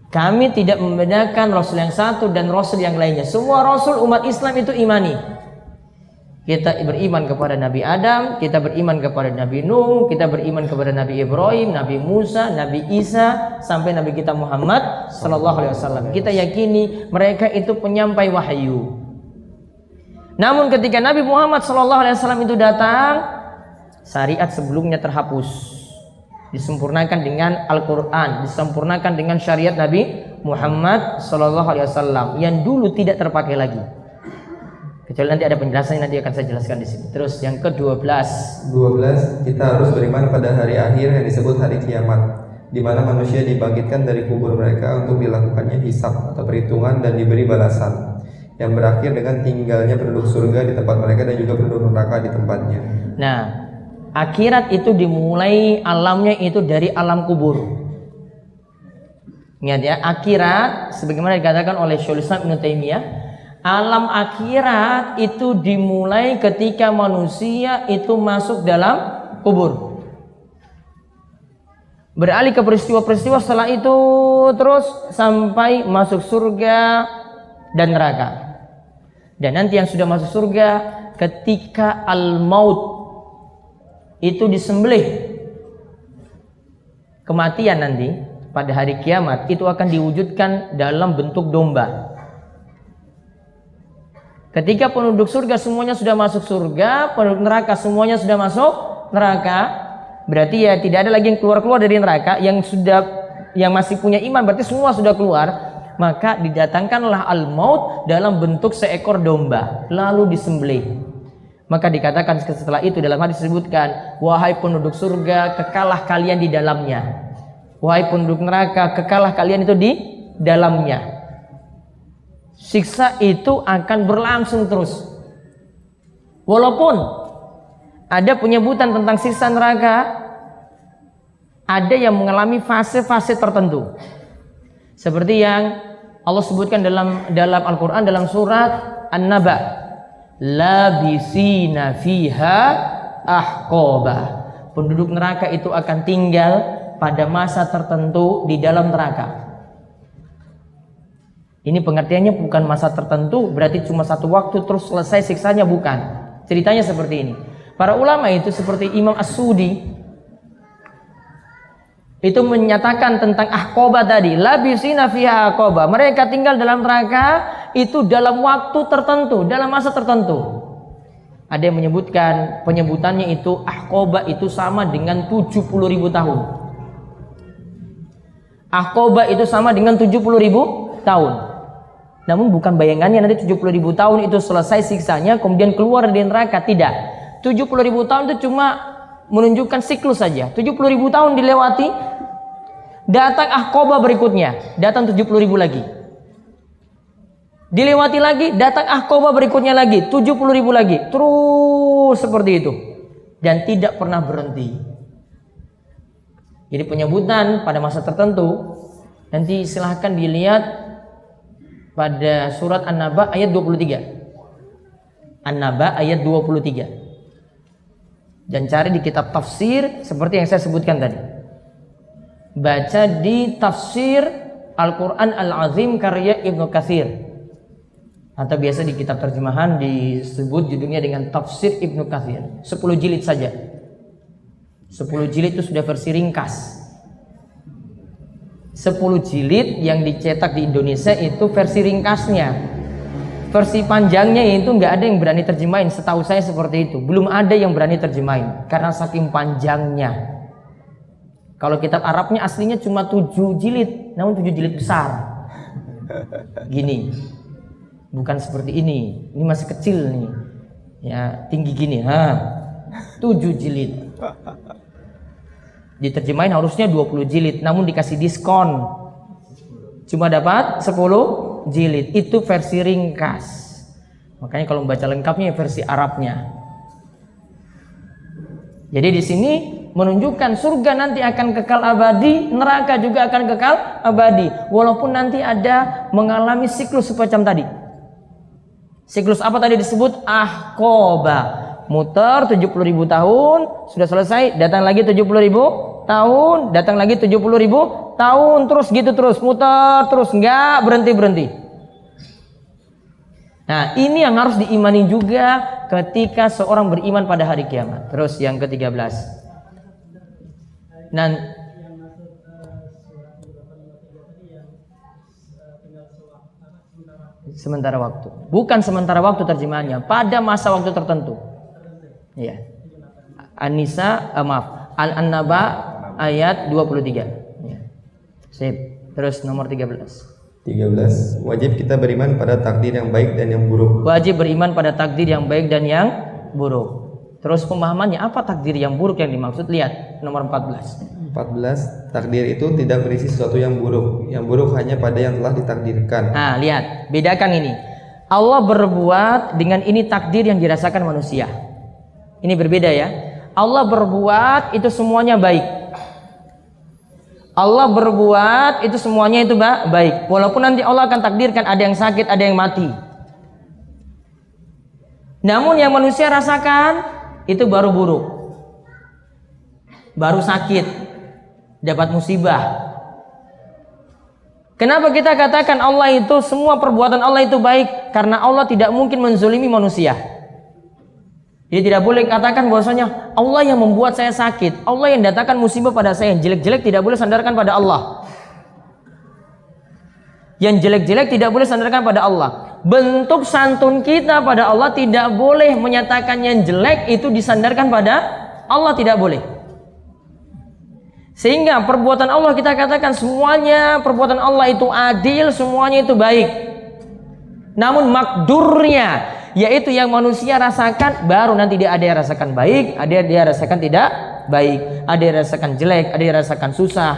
Kami tidak membedakan rasul yang satu dan rasul yang lainnya. Semua rasul umat Islam itu imani. Kita beriman kepada Nabi Adam, kita beriman kepada Nabi Nuh, kita beriman kepada Nabi Ibrahim, Nabi Musa, Nabi Isa, sampai Nabi kita Muhammad sallallahu alaihi wasallam. Kita yakini mereka itu penyampai wahyu. Namun ketika Nabi Muhammad sallallahu alaihi wasallam itu datang, syariat sebelumnya terhapus. Disempurnakan dengan Al-Qur'an, disempurnakan dengan syariat Nabi Muhammad sallallahu alaihi wasallam yang dulu tidak terpakai lagi. Kecuali nanti ada penjelasannya, nanti akan saya jelaskan di sini. Terus yang ke-12. 12, kita harus beriman pada hari akhir yang disebut hari kiamat, di mana manusia dibangkitkan dari kubur mereka untuk dilakukannya hisab atau perhitungan dan diberi balasan, yang berakhir dengan tinggalnya penduduk surga di tempat mereka dan juga penduduk neraka di tempatnya. Nah, akhirat itu dimulai alamnya itu dari alam kubur. Ingat ya, akhirat sebagaimana dikatakan oleh Syaikhul Islam Ibnu Taimiyah, alam akhirat itu dimulai ketika manusia itu masuk dalam kubur. Beralih ke peristiwa-peristiwa setelah itu terus sampai masuk surga dan neraka. Dan nanti yang sudah masuk surga ketika al-maut itu disembelih, kematian nanti pada hari kiamat itu akan diwujudkan dalam bentuk domba. Ketika penduduk surga semuanya sudah masuk surga, penduduk neraka semuanya sudah masuk neraka, berarti ya tidak ada lagi yang keluar dari neraka. Yang masih punya iman berarti semua sudah keluar. Maka didatangkanlah al-maut dalam bentuk seekor domba, lalu disembelih. Maka dikatakan setelah itu dalam hadis disebutkan, wahai penduduk surga, kekalah kalian di dalamnya. Wahai penduduk neraka, kekalah kalian itu di dalamnya. Siksa itu akan berlangsung terus. Walaupun ada penyebutan tentang siksa neraka, ada yang mengalami fase-fase tertentu. Seperti yang Allah sebutkan dalam Al-Qur'an dalam surat An-Naba, labisina fiha ahqaba. Penduduk neraka itu akan tinggal pada masa tertentu di dalam neraka. Ini pengertiannya bukan masa tertentu berarti cuma satu waktu terus selesai siksanya, bukan. Ceritanya seperti ini. Para ulama itu seperti Imam As-Sudi itu menyatakan tentang ahqaba tadi, labisina fiha ahqaba. Mereka tinggal dalam neraka itu dalam waktu tertentu, dalam masa tertentu. Ada yang menyebutkan penyebutannya itu ahqaba itu sama dengan 70.000 tahun. Ahqaba itu sama dengan 70.000 tahun. Namun bukan bayangannya nanti 70.000 tahun itu selesai siksanya kemudian keluar dari neraka, tidak. 70.000 tahun itu cuma menunjukkan siklus saja. 70.000 tahun dilewati, datang ahqaba berikutnya, datang 70.000 lagi. Dilewati lagi, datang ahqaba berikutnya lagi, 70.000 lagi. Terus seperti itu. Dan tidak pernah berhenti. Jadi penyebutan pada masa tertentu nanti silahkan dilihat pada surat An-Naba ayat 23. An-Naba ayat 23. Dan cari di kitab tafsir seperti yang saya sebutkan tadi. Baca di tafsir Al-Quran Al-Azim karya Ibnu Katsir. Atau biasa di kitab terjemahan disebut judulnya dengan Tafsir Ibnu Katsir. 10 jilid saja. 10 jilid itu sudah versi ringkas. 10 jilid yang dicetak di Indonesia itu versi ringkasnya. Versi panjangnya itu nggak ada yang berani terjemahin. Setahu saya seperti itu. Belum ada yang berani terjemahin karena saking panjangnya. Kalau kitab Arabnya aslinya cuma 7 jilid, namun 7 jilid besar. Gini. Bukan seperti ini. Ini masih kecil nih. Ya, tinggi gini. 7 jilid. Diterjemahin harusnya 20 jilid, namun dikasih diskon cuma dapat 10 jilid. Itu versi ringkas. Makanya kalau membaca lengkapnya versi Arabnya. Jadi di sini menunjukkan surga nanti akan kekal abadi, neraka juga akan kekal abadi, walaupun nanti ada mengalami siklus semacam tadi. Siklus apa tadi disebut? Ahqaba. Muter 70.000 tahun, sudah selesai, datang lagi 70.000 tahun, datang lagi 70.000 tahun, terus gitu terus, muter terus, nggak berhenti-berhenti. Nah, ini yang harus diimani juga ketika seorang beriman pada hari kiamat. Terus yang ke-13. Sementara waktu. Bukan sementara waktu terjemahannya, pada masa waktu tertentu. Ya. An-Nisa, Al-An-Naba ayat 23. Ya. Sip. Terus nomor 13. 13. Wajib kita beriman pada takdir yang baik dan yang buruk. Wajib beriman pada takdir yang baik dan yang buruk. Terus pemahamannya apa takdir yang buruk yang dimaksud? Lihat nomor 14. 14. Takdir itu tidak berisi sesuatu yang buruk. Yang buruk hanya pada yang telah ditakdirkan. Nah, lihat, bedakan ini. Allah berbuat dengan ini takdir yang dirasakan manusia. Ini berbeda ya. Allah berbuat itu semuanya baik. Allah berbuat itu semuanya itu baik. Walaupun nanti Allah akan takdirkan ada yang sakit, ada yang mati. Namun yang manusia rasakan itu baru buruk. Baru sakit, dapat musibah. Kenapa kita katakan Allah itu, semua perbuatan Allah itu baik? Karena Allah tidak mungkin menzolimi manusia. Jadi tidak boleh katakan bahwasanya Allah yang membuat saya sakit, Allah yang datangkan musibah pada saya. Yang jelek-jelek tidak boleh sandarkan pada Allah. Yang jelek-jelek tidak boleh sandarkan pada Allah. Bentuk santun kita pada Allah tidak boleh menyatakan yang jelek itu disandarkan pada Allah, tidak boleh. Sehingga perbuatan Allah kita katakan semuanya perbuatan Allah itu adil, semuanya itu baik. Namun makdurnya, yaitu yang manusia rasakan, baru nanti dia ada yang rasakan baik, ada yang dia rasakan tidak baik, ada yang rasakan jelek, ada yang rasakan susah,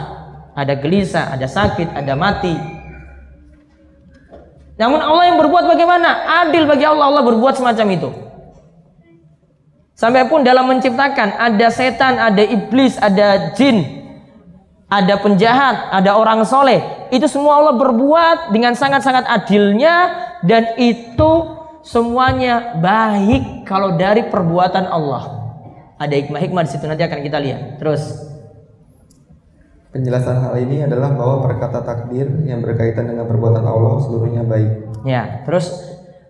ada gelisah, ada sakit, ada mati. Namun Allah yang berbuat bagaimana? Adil bagi Allah, Allah berbuat semacam itu. Sampai pun dalam menciptakan ada setan, ada iblis, ada jin, ada penjahat, ada orang soleh. Itu semua Allah berbuat dengan sangat-sangat adilnya, dan itu semuanya baik kalau dari perbuatan Allah. Ada hikmah-hikmah di situ, nanti akan kita lihat. Terus penjelasan hal ini adalah bahwa perkata takdir yang berkaitan dengan perbuatan Allah seluruhnya baik. Ya, terus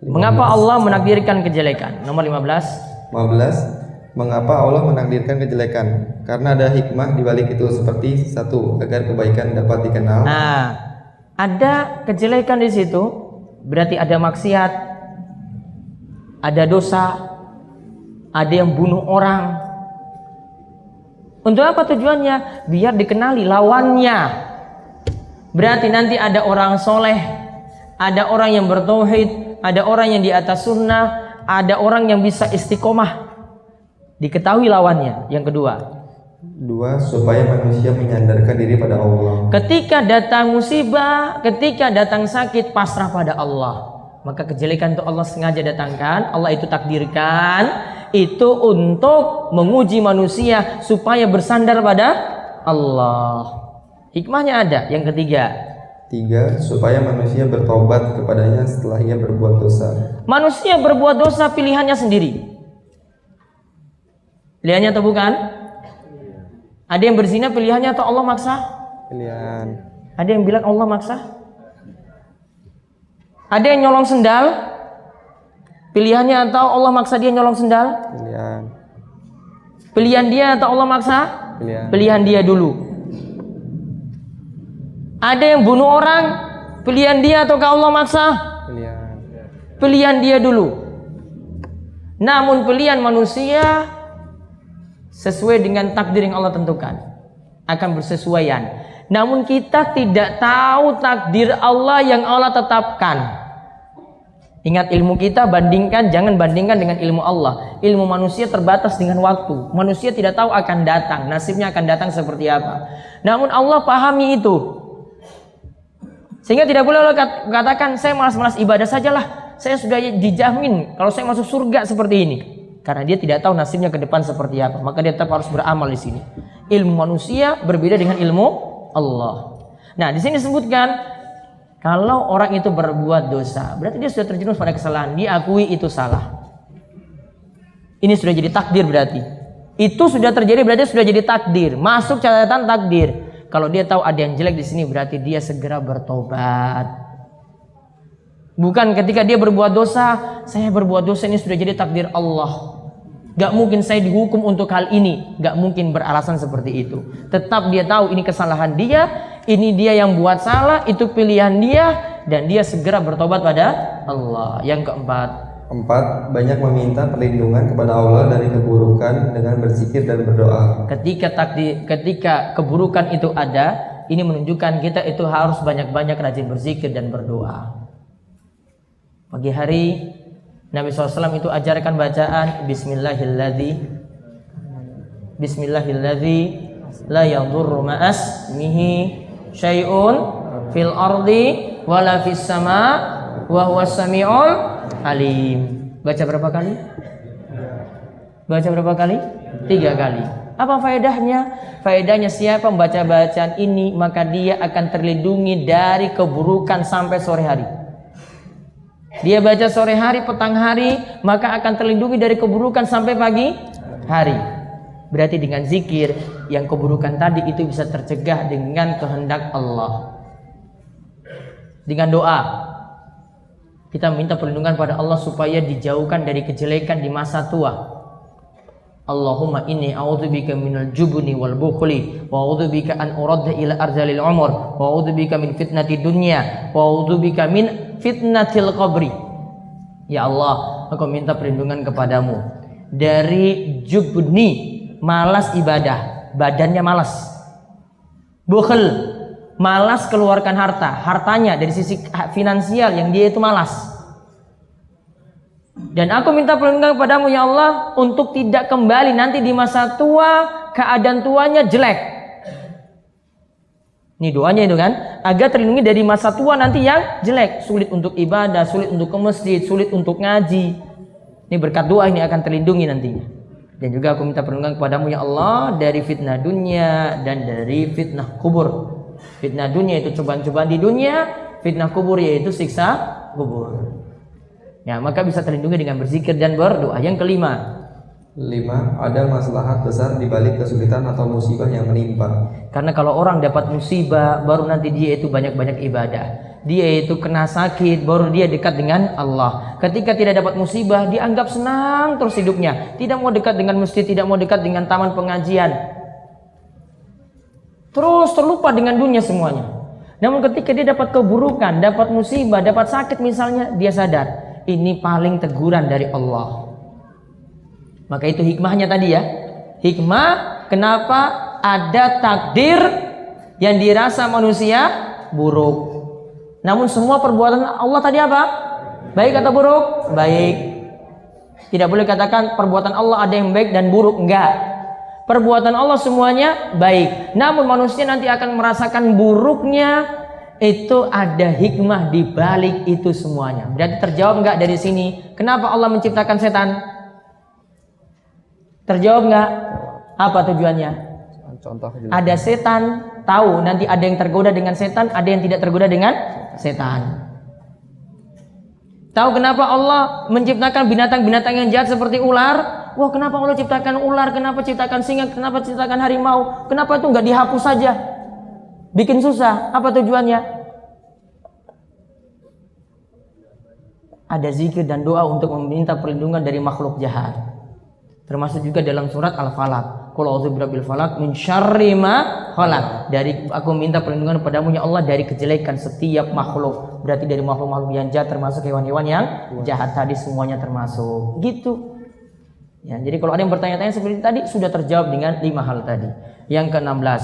mengapa Allah menakdirkan kejelekan? Nomor 15. 15. Mengapa Allah menakdirkan kejelekan? Karena ada hikmah di balik itu, seperti satu, agar kebaikan dapat dikenal. Nah, ada kejelekan di situ, berarti ada maksiat, ada dosa, ada yang bunuh orang. Untuk apa tujuannya? Biar dikenali lawannya. Berarti nanti ada orang soleh, ada orang yang bertauhid, ada orang yang di atas sunnah, ada orang yang bisa istiqomah. Diketahui lawannya. Yang kedua, supaya manusia menyandarkan diri pada Allah. Ketika datang musibah, ketika datang sakit, pasrah pada Allah. Maka kejelekan itu Allah sengaja datangkan, Allah itu takdirkan, itu untuk menguji manusia supaya bersandar pada Allah. Hikmahnya ada. Yang ketiga, 3. Supaya manusia bertobat kepadanya setelah ia berbuat dosa. Manusia berbuat dosa pilihannya sendiri. Pilihannya atau bukan? Ada yang berzina pilihannya atau Allah maksa? Pilihan. Ada yang bilang Allah maksa? Ada yang nyolong sendal pilihannya atau Allah maksa dia nyolong sendal? Pilihan. Pilihan dia atau Allah maksa? Pilihan dia dulu. Ada yang bunuh orang pilihan dia atau Allah maksa? Pilihan dia dulu. Namun pilihan manusia sesuai dengan takdir yang Allah tentukan, akan bersesuaian. Namun kita tidak tahu takdir Allah yang Allah tetapkan. Ingat, ilmu kita jangan bandingkan dengan ilmu Allah. Ilmu manusia terbatas dengan waktu. Manusia tidak tahu akan datang, nasibnya akan datang seperti apa. Namun Allah pahami itu. Sehingga tidak boleh Allah katakan saya malas-malas ibadah sajalah, saya sudah dijamin kalau saya masuk surga seperti ini. Karena dia tidak tahu nasibnya ke depan seperti apa, maka dia tetap harus beramal di sini. Ilmu manusia berbeda dengan ilmu Allah. Nah, di sini disebutkan kalau orang itu berbuat dosa, berarti dia sudah terjerumus pada kesalahan, diakui itu salah. Ini sudah jadi takdir berarti. Itu sudah terjadi berarti sudah jadi takdir, masuk catatan takdir. Kalau dia tahu ada yang jelek di sini, berarti dia segera bertobat. Bukan ketika dia berbuat dosa, saya berbuat dosa ini sudah jadi takdir Allah. Gak mungkin saya dihukum untuk hal ini. Gak mungkin beralasan seperti itu. Tetap dia tahu ini kesalahan dia, ini dia yang buat salah, itu pilihan dia, dan dia segera bertobat pada Allah. Yang keempat, banyak meminta perlindungan kepada Allah dari keburukan dengan berzikir dan berdoa. Ketika keburukan itu ada, ini menunjukkan kita itu harus banyak-banyak rajin berzikir dan berdoa. Pagi hari Nabi SAW itu ajarkan bacaan Bismillahilladzi la yadurru ma'asmihi syai'un fil ardi wala fis sama wa huwas sami'ul alim. Baca berapa kali? 3 kali. Apa faedahnya? Faedahnya siapa membaca bacaan ini maka dia akan terlindungi dari keburukan sampai sore hari. Dia baca sore hari, petang hari, maka akan terlindungi dari keburukan sampai pagi hari. Berarti dengan zikir, yang keburukan tadi itu bisa tercegah dengan kehendak Allah. Dengan doa, kita minta perlindungan pada Allah supaya dijauhkan dari kejelekan di masa tua. Allahumma inni a'udzubika minal jubni wal bukhli wa a'udzubika an uradda ila arzalil umur wa a'udzubika min fitnati dunya wa a'udzubika min fitnatil qabri. Ya Allah, aku minta perlindungan kepadamu dari jubni, malas ibadah, badannya malas. Bukhl, malas keluarkan hartanya dari sisi finansial yang dia itu malas. Dan aku minta perlindungan kepadamu ya Allah untuk tidak kembali nanti di masa tua keadaan tuanya jelek. Ini doanya itu kan, agar terlindungi dari masa tua nanti yang jelek, sulit untuk ibadah, sulit untuk ke masjid, sulit untuk ngaji. Ini berkat doa ini akan terlindungi nantinya. Dan juga aku minta perlindungan kepadamu ya Allah dari fitnah dunia dan dari fitnah kubur. Fitnah dunia itu cobaan-cobaan di dunia, fitnah kubur yaitu siksa kubur. Ya, maka bisa terlindungi dengan berzikir dan berdoa. Yang kelima, ada maslahat besar di balik kesulitan atau musibah yang menimpa. Karena kalau orang dapat musibah, baru nanti dia itu banyak-banyak ibadah. Dia itu kena sakit, baru dia dekat dengan Allah. Ketika tidak dapat musibah, dia anggap senang terus hidupnya. Tidak mau dekat dengan masjid, tidak mau dekat dengan taman pengajian. Terus terlupa dengan dunia semuanya. Namun ketika dia dapat keburukan, dapat musibah, dapat sakit misalnya, dia sadar ini paling teguran dari Allah. Maka itu hikmahnya tadi ya. Hikmah kenapa ada takdir yang dirasa manusia buruk. Namun semua perbuatan Allah tadi apa? Baik atau buruk? Baik. Tidak boleh katakan perbuatan Allah ada yang baik dan buruk. Enggak. Perbuatan Allah semuanya baik. Namun manusia nanti akan merasakan buruknya. Itu ada hikmah di balik itu semuanya. Berarti terjawab enggak dari sini? Kenapa Allah menciptakan setan? Terjawab enggak? Apa tujuannya? Contoh jelas. Ada setan, tahu nanti ada yang tergoda dengan setan, ada yang tidak tergoda dengan setan. Tahu kenapa Allah menciptakan binatang-binatang yang jahat seperti ular? Wah, kenapa Allah ciptakan ular? Kenapa ciptakan singa? Kenapa ciptakan harimau? Kenapa itu enggak dihapus saja? Bikin susah. Apa tujuannya? Ada zikir dan doa untuk meminta perlindungan dari makhluk jahat. Termasuk juga dalam surat Al-Falaq. Qul a'udzu birabbil falaq min syarri ma khalaq. Dari aku minta perlindungan padamu ya Allah dari kejelekan setiap makhluk. Berarti dari makhluk-makhluk yang jahat termasuk hewan-hewan yang jahat tadi semuanya termasuk. Gitu. Ya, jadi kalau ada yang bertanya-tanya seperti tadi sudah terjawab dengan 5 hal tadi. Yang ke-16,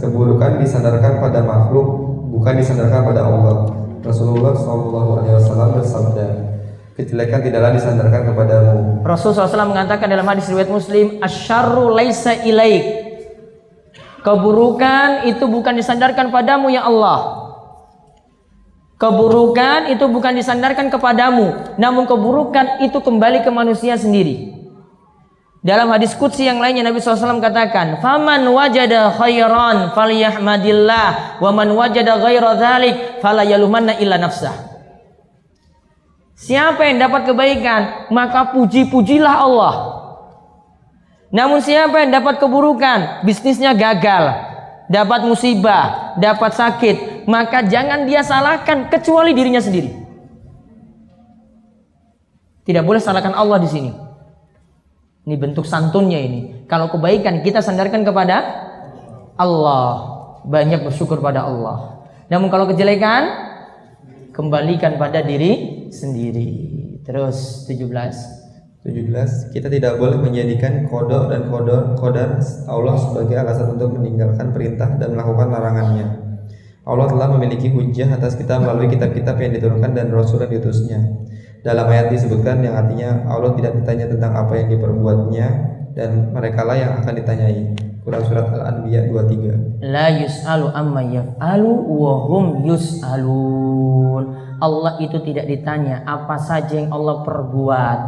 keburukan disandarkan pada makhluk, bukan disandarkan pada Allah. Rasulullah SAW bersabda, kejelekan tidaklah disandarkan kepadamu. Rasulullah SAW mengatakan dalam hadis riwayat Muslim, asyarru laisa ilaik. Keburukan itu bukan disandarkan padamu ya Allah. Keburukan itu bukan disandarkan kepadamu, namun keburukan itu kembali ke manusia sendiri. Dalam hadis qudsi yang lainnya Nabi SAW katakan, "Faman wajada khairan falyahmadillah, wa man wajada ghaira dzalik fala yalumanna illa nafsah." Siapa yang dapat kebaikan, maka puji-pujilah Allah. Namun siapa yang dapat keburukan, bisnisnya gagal, dapat musibah, dapat sakit, sendiri, maka jangan dia salahkan kecuali dirinya sendiri. Tidak boleh salahkan Allah di sini. Ini bentuk santunnya ini. Kalau kebaikan kita sandarkan kepada Allah, banyak bersyukur pada Allah. Namun kalau kejelekan, kembalikan pada diri sendiri. Terus 17, kita tidak boleh menjadikan qada dan qadar Allah sebagai alasan untuk meninggalkan perintah dan melakukan larangannya. Allah telah memiliki hujjah atas kita melalui kitab-kitab yang diturunkan dan rasul yang diutusnya. Dalam ayat disebutkan yang artinya Allah tidak ditanya tentang apa yang diperbuatnya dan merekalah yang akan ditanyai. Quran surat Al-Anbiya 23. La yus'alu amma yaf'alu wa hum yus'alun. Allah itu tidak ditanya apa saja yang Allah perbuat.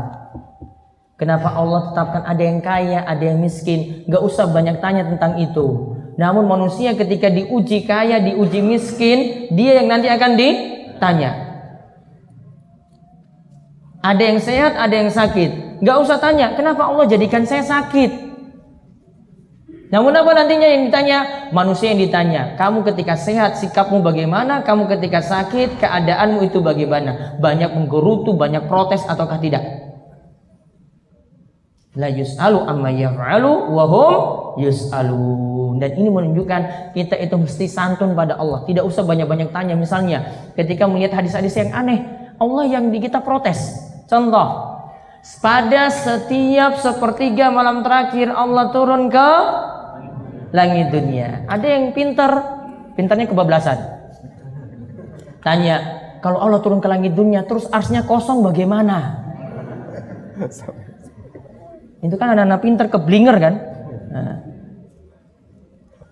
Kenapa Allah tetapkan ada yang kaya, ada yang miskin? Gak usah banyak tanya tentang itu. Namun manusia ketika diuji kaya, diuji miskin, dia yang nanti akan ditanya. Ada yang sehat, ada yang sakit. Gak usah tanya, kenapa Allah jadikan saya sakit? Namun apa nantinya yang ditanya? Manusia yang ditanya. Kamu ketika sehat sikapmu bagaimana? Kamu ketika sakit keadaanmu itu bagaimana? Banyak menggerutu, banyak protes ataukah tidak? La yus'alu amma yaf'alu wa hum yus'alun. Dan ini menunjukkan kita itu mesti santun pada Allah. Tidak usah banyak-banyak tanya. Misalnya ketika melihat hadis-hadis yang aneh, Allah yang di kita protes. Contoh, pada setiap sepertiga malam terakhir Allah turun ke langit dunia. Ada yang pintarnya kebablasan. Tanya, kalau Allah turun ke langit dunia terus arsnya kosong bagaimana? Itu kan anak-anak pintar keblinger kan? Nah.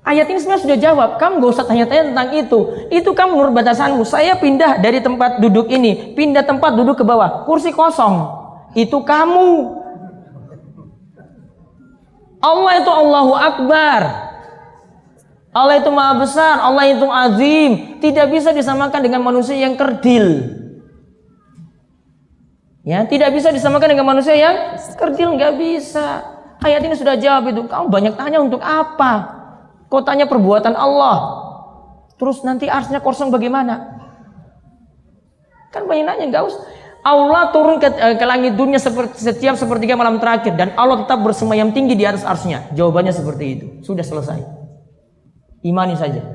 Ayat ini sebenarnya sudah jawab. Kamu gak usah tanya-tanya tentang itu. Itu kamu menurut batasanmu. Saya pindah dari tempat duduk ini, pindah tempat duduk ke bawah, kursi kosong. Itu kamu. Allah itu Allahu Akbar. Allah itu maha besar, Allah itu azim. Tidak bisa disamakan dengan manusia yang kerdil. Ya, tidak bisa disamakan dengan manusia yang kerdil, nggak bisa. Ayat ini sudah jawab itu. Kamu banyak tanya untuk apa? Kau tanya perbuatan Allah. Terus nanti arsnya kosong bagaimana? Kan banyak nanya, nggak usah. Allah turun ke langit dunia setiap sepertiga malam terakhir dan Allah tetap bersemayam tinggi di atas arsnya. Jawabannya seperti itu. Sudah selesai. Imani saja.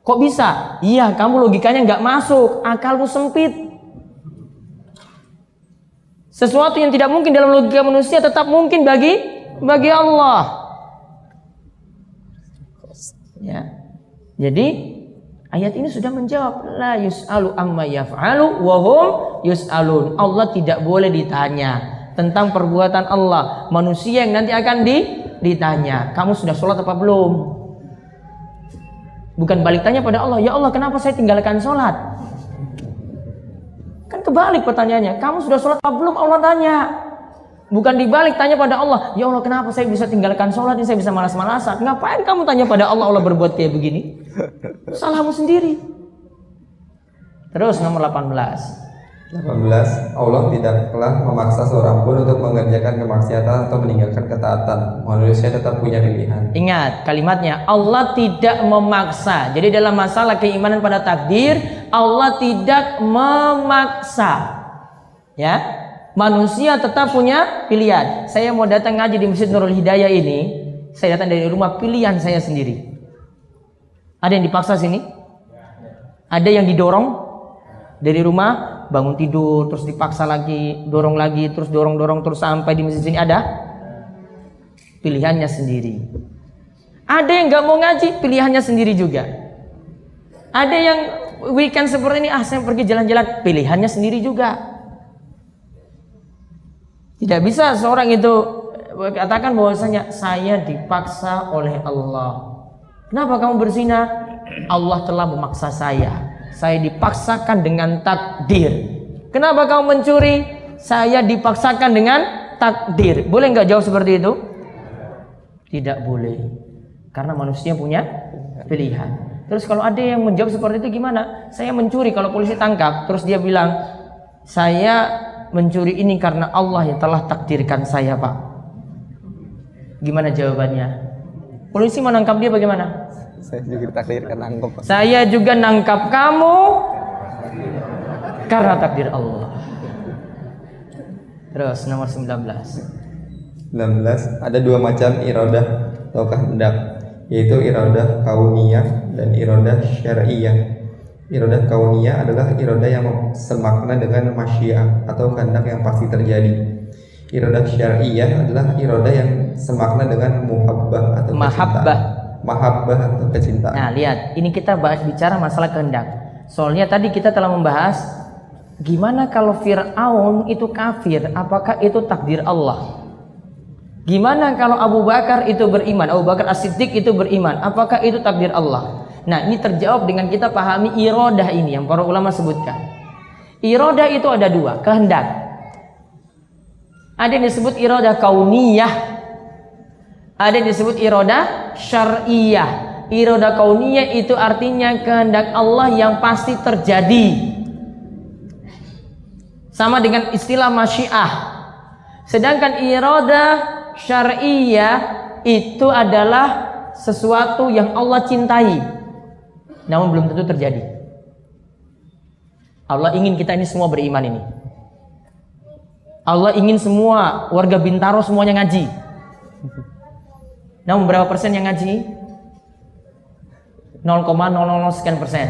Kok bisa? Iya, kamu logikanya nggak masuk, akalmu sempit. Sesuatu yang tidak mungkin dalam logika manusia tetap mungkin bagi Allah. Ya. Jadi ayat ini sudah menjawab la yus'alu amma yaf'alu wa hum yus'alun. Allah tidak boleh ditanya tentang perbuatan Allah. Manusia yang nanti akan ditanya. Kamu sudah sholat apa belum? Bukan balik tanya pada Allah, ya Allah kenapa saya tinggalkan sholat? Kan kebalik pertanyaannya, kamu sudah sholat apa belum? Allah tanya. Bukan dibalik tanya pada Allah, ya Allah kenapa saya bisa tinggalkan sholat ini, saya bisa malas-malasan? Ngapain kamu tanya pada Allah, Allah berbuat kayak begini? Salahmu sendiri. Terus nomor 18. Allah tidaklah memaksa seorang pun untuk mengerjakan kemaksiatan atau meninggalkan ketaatan. Manusia tetap punya pilihan. Ingat kalimatnya, Allah tidak memaksa. Jadi dalam masalah keimanan pada takdir, Allah tidak memaksa. Ya, manusia tetap punya pilihan. Saya mau datang ngaji di Masjid Nurul Hidayah ini, saya datang dari rumah, pilihan saya sendiri. Ada yang dipaksa sini? Ada yang didorong dari rumah? Bangun tidur, terus dipaksa lagi, dorong lagi, terus dorong terus sampai di masjid sini. Ada pilihannya sendiri. Ada yang nggak mau ngaji, pilihannya sendiri juga. Ada yang weekend seperti ini, saya pergi jalan-jalan, pilihannya sendiri juga. Tidak bisa seorang itu katakan bahwasanya saya dipaksa oleh Allah. Kenapa kamu berzina? Allah telah memaksa saya. Saya dipaksakan dengan takdir. Kenapa kamu mencuri? Saya dipaksakan dengan takdir. Boleh nggak jawab seperti itu? Tidak boleh. Karena manusia punya pilihan. Terus kalau ada yang menjawab seperti itu gimana? Saya mencuri, kalau polisi tangkap, terus dia bilang, saya mencuri ini karena Allah yang telah takdirkan saya, Pak. Gimana jawabannya? Polisi menangkap dia bagaimana? Saya juga ditakdirkan nangkep. Saya juga nangkap kamu karena takdir Allah. Terus nomor 19. Ada dua macam iradah atau kehendak, yaitu iradah kauniyah dan iradah syar'iyah. Iradah kauniyah adalah iradah yang semakna dengan masyiah atau kehendak yang pasti terjadi. Iradah syar'iyah adalah iradah yang semakna dengan muhabbah atau mahabbah atau kecintaan. Nah, lihat, ini kita bicara masalah kehendak. Soalnya tadi kita telah membahas gimana kalau Fir'aun itu kafir, apakah itu takdir Allah? Gimana kalau Abu Bakar itu beriman, Abu Bakar As-Siddiq itu beriman, apakah itu takdir Allah? Nah, ini terjawab dengan kita pahami iradah ini yang para ulama sebutkan. Iradah itu ada dua, kehendak. Ada yang disebut iradah kauniyah, ada yang disebut iradah syar'iyah. Iradah kauniyah itu artinya kehendak Allah yang pasti terjadi, sama dengan istilah masyiah. Sedangkan iradah syar'iyah itu adalah sesuatu yang Allah cintai, namun belum tentu terjadi. Allah ingin kita ini semua beriman ini. Allah ingin semua warga Bintaro semuanya ngaji. Namun berapa persen yang ngaji? 0,000 sekian persen.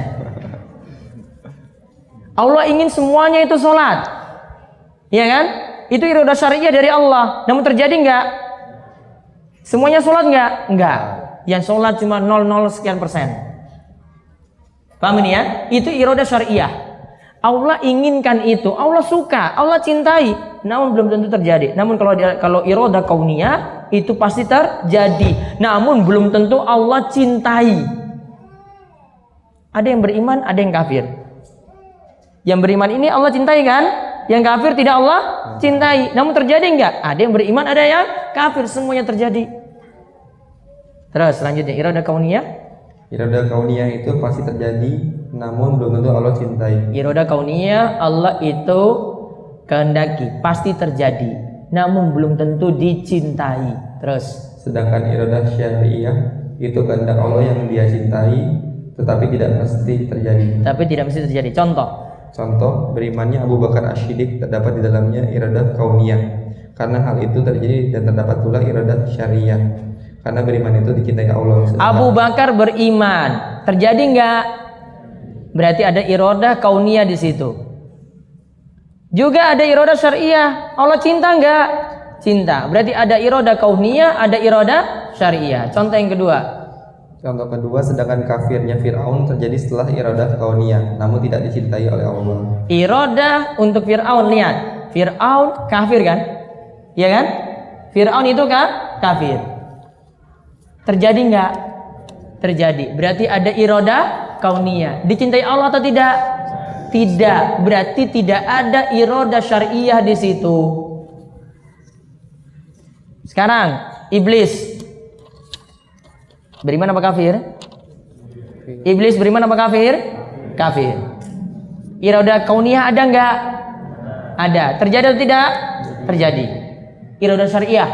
Allah ingin semuanya itu sholat, ya kan? Itu iradah syariah dari Allah. Namun terjadi enggak? Semuanya sholat enggak? Enggak. Yang sholat cuma 0,0 sekian persen. Paham ini ya? Itu iradah syariah. Allah inginkan itu, Allah suka, Allah cintai, namun belum tentu terjadi. Namun kalau iradah kauniyah itu pasti terjadi, namun belum tentu Allah cintai. Ada yang beriman, ada yang kafir. Yang beriman ini Allah cintai kan? Yang kafir tidak Allah cintai. Namun terjadi enggak? Ada yang beriman, ada yang kafir, semuanya terjadi. Terus selanjutnya iradah kauniyah. Iradah kauniyah itu pasti terjadi, namun belum tentu Allah cintai. Iradah kauniyah Allah itu kehendaki, pasti terjadi, namun belum tentu dicintai. Terus sedangkan iradah syariah itu kehendak Allah yang Dia cintai, tetapi tidak mesti terjadi. Contoh, berimannya Abu Bakar As-Siddiq terdapat di dalamnya iradah kauniyah, karena hal itu terjadi, dan terdapat pula iradah syariah, karena beriman itu dicintai Allah. Abu Bakar beriman, terjadi enggak? Berarti ada iradah kauniyah di situ. Juga ada iradah syariah. Allah cinta enggak? Cinta. Berarti ada iradah kauniyah, ada iradah syariah. Contoh kedua, sedangkan kafirnya Fir'aun terjadi setelah iradah kauniyah, namun tidak dicintai oleh Allah. Iradah untuk Fir'aun, lihat. Fir'aun kafir kan? Ya kan? Fir'aun itu kafir. Terjadi enggak? Terjadi. Berarti ada iradah kauniyah. Dicintai Allah atau tidak? Tidak. Berarti tidak ada iradah syariah di situ. Sekarang iblis beriman apa kafir? Iblis beriman apa kafir? Kafir. Iradah kauniyah ada enggak? Ada. Terjadi atau tidak? Terjadi. Iradah syariah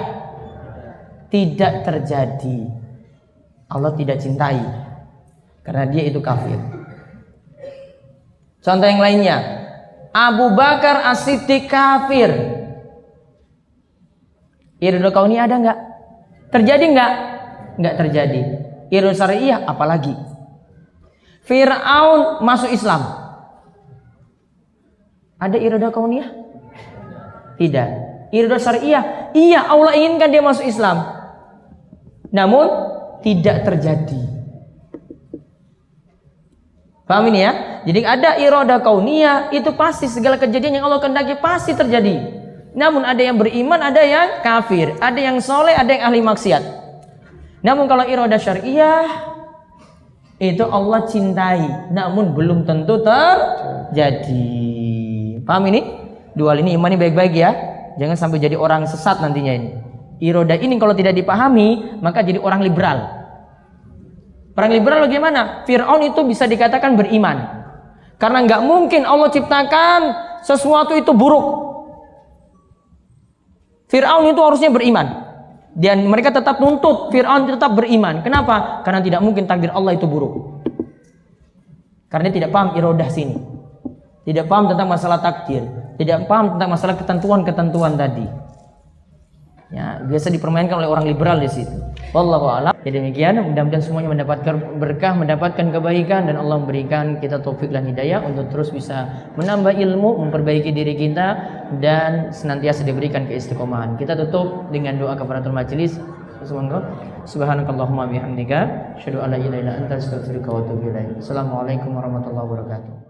tidak terjadi. Allah tidak cintai karena dia itu kafir. Contoh yang lainnya, Abu Bakar As-Siddiq kafir. Iradah kauniyah ada enggak? Terjadi enggak? Enggak terjadi. Iradah syariah apalagi? Fir'aun masuk Islam. Ada iradah kauniyah? Tidak. Iradah syariah, iya, Allah inginkan dia masuk Islam, namun tidak terjadi. Paham ini ya? Jadi ada iradah kauniyah, itu pasti segala kejadian yang Allah kehendaki pasti terjadi. Namun ada yang beriman, ada yang kafir, ada yang soleh, ada yang ahli maksiat. Namun kalau iradah syariah itu Allah cintai, namun belum tentu terjadi. Paham ini? Dua hal ini imani baik-baik ya. Jangan sampai jadi orang sesat nantinya ini. Iradah ini kalau tidak dipahami, maka jadi orang liberal. Orang liberal bagaimana? Fir'aun itu bisa dikatakan beriman, karena nggak mungkin Allah ciptakan sesuatu itu buruk. Fir'aun itu harusnya beriman. Dan mereka tetap nuntut Fir'aun tetap beriman. Kenapa? Karena tidak mungkin takdir Allah itu buruk. Karena dia tidak paham irodah sini. Tidak paham tentang masalah takdir. Tidak paham tentang masalah ketentuan-ketentuan tadi. Ya, biasa dipermainkan oleh orang liberal di situ. Wallahu a'lam. Jadi demikian, mudah-mudahan semuanya mendapatkan berkah, mendapatkan kebaikan, dan Allah memberikan kita taufik dan hidayah untuk terus bisa menambah ilmu, memperbaiki diri kita, dan senantiasa diberikan keistiqomahan. Kita tutup dengan doa kafaratul majelis. Subhanakallahumma bihamdika asyhadu an la ilaha illa anta astaghfiruka wa atubu ilaik. Assalamualaikum warahmatullahi wabarakatuh.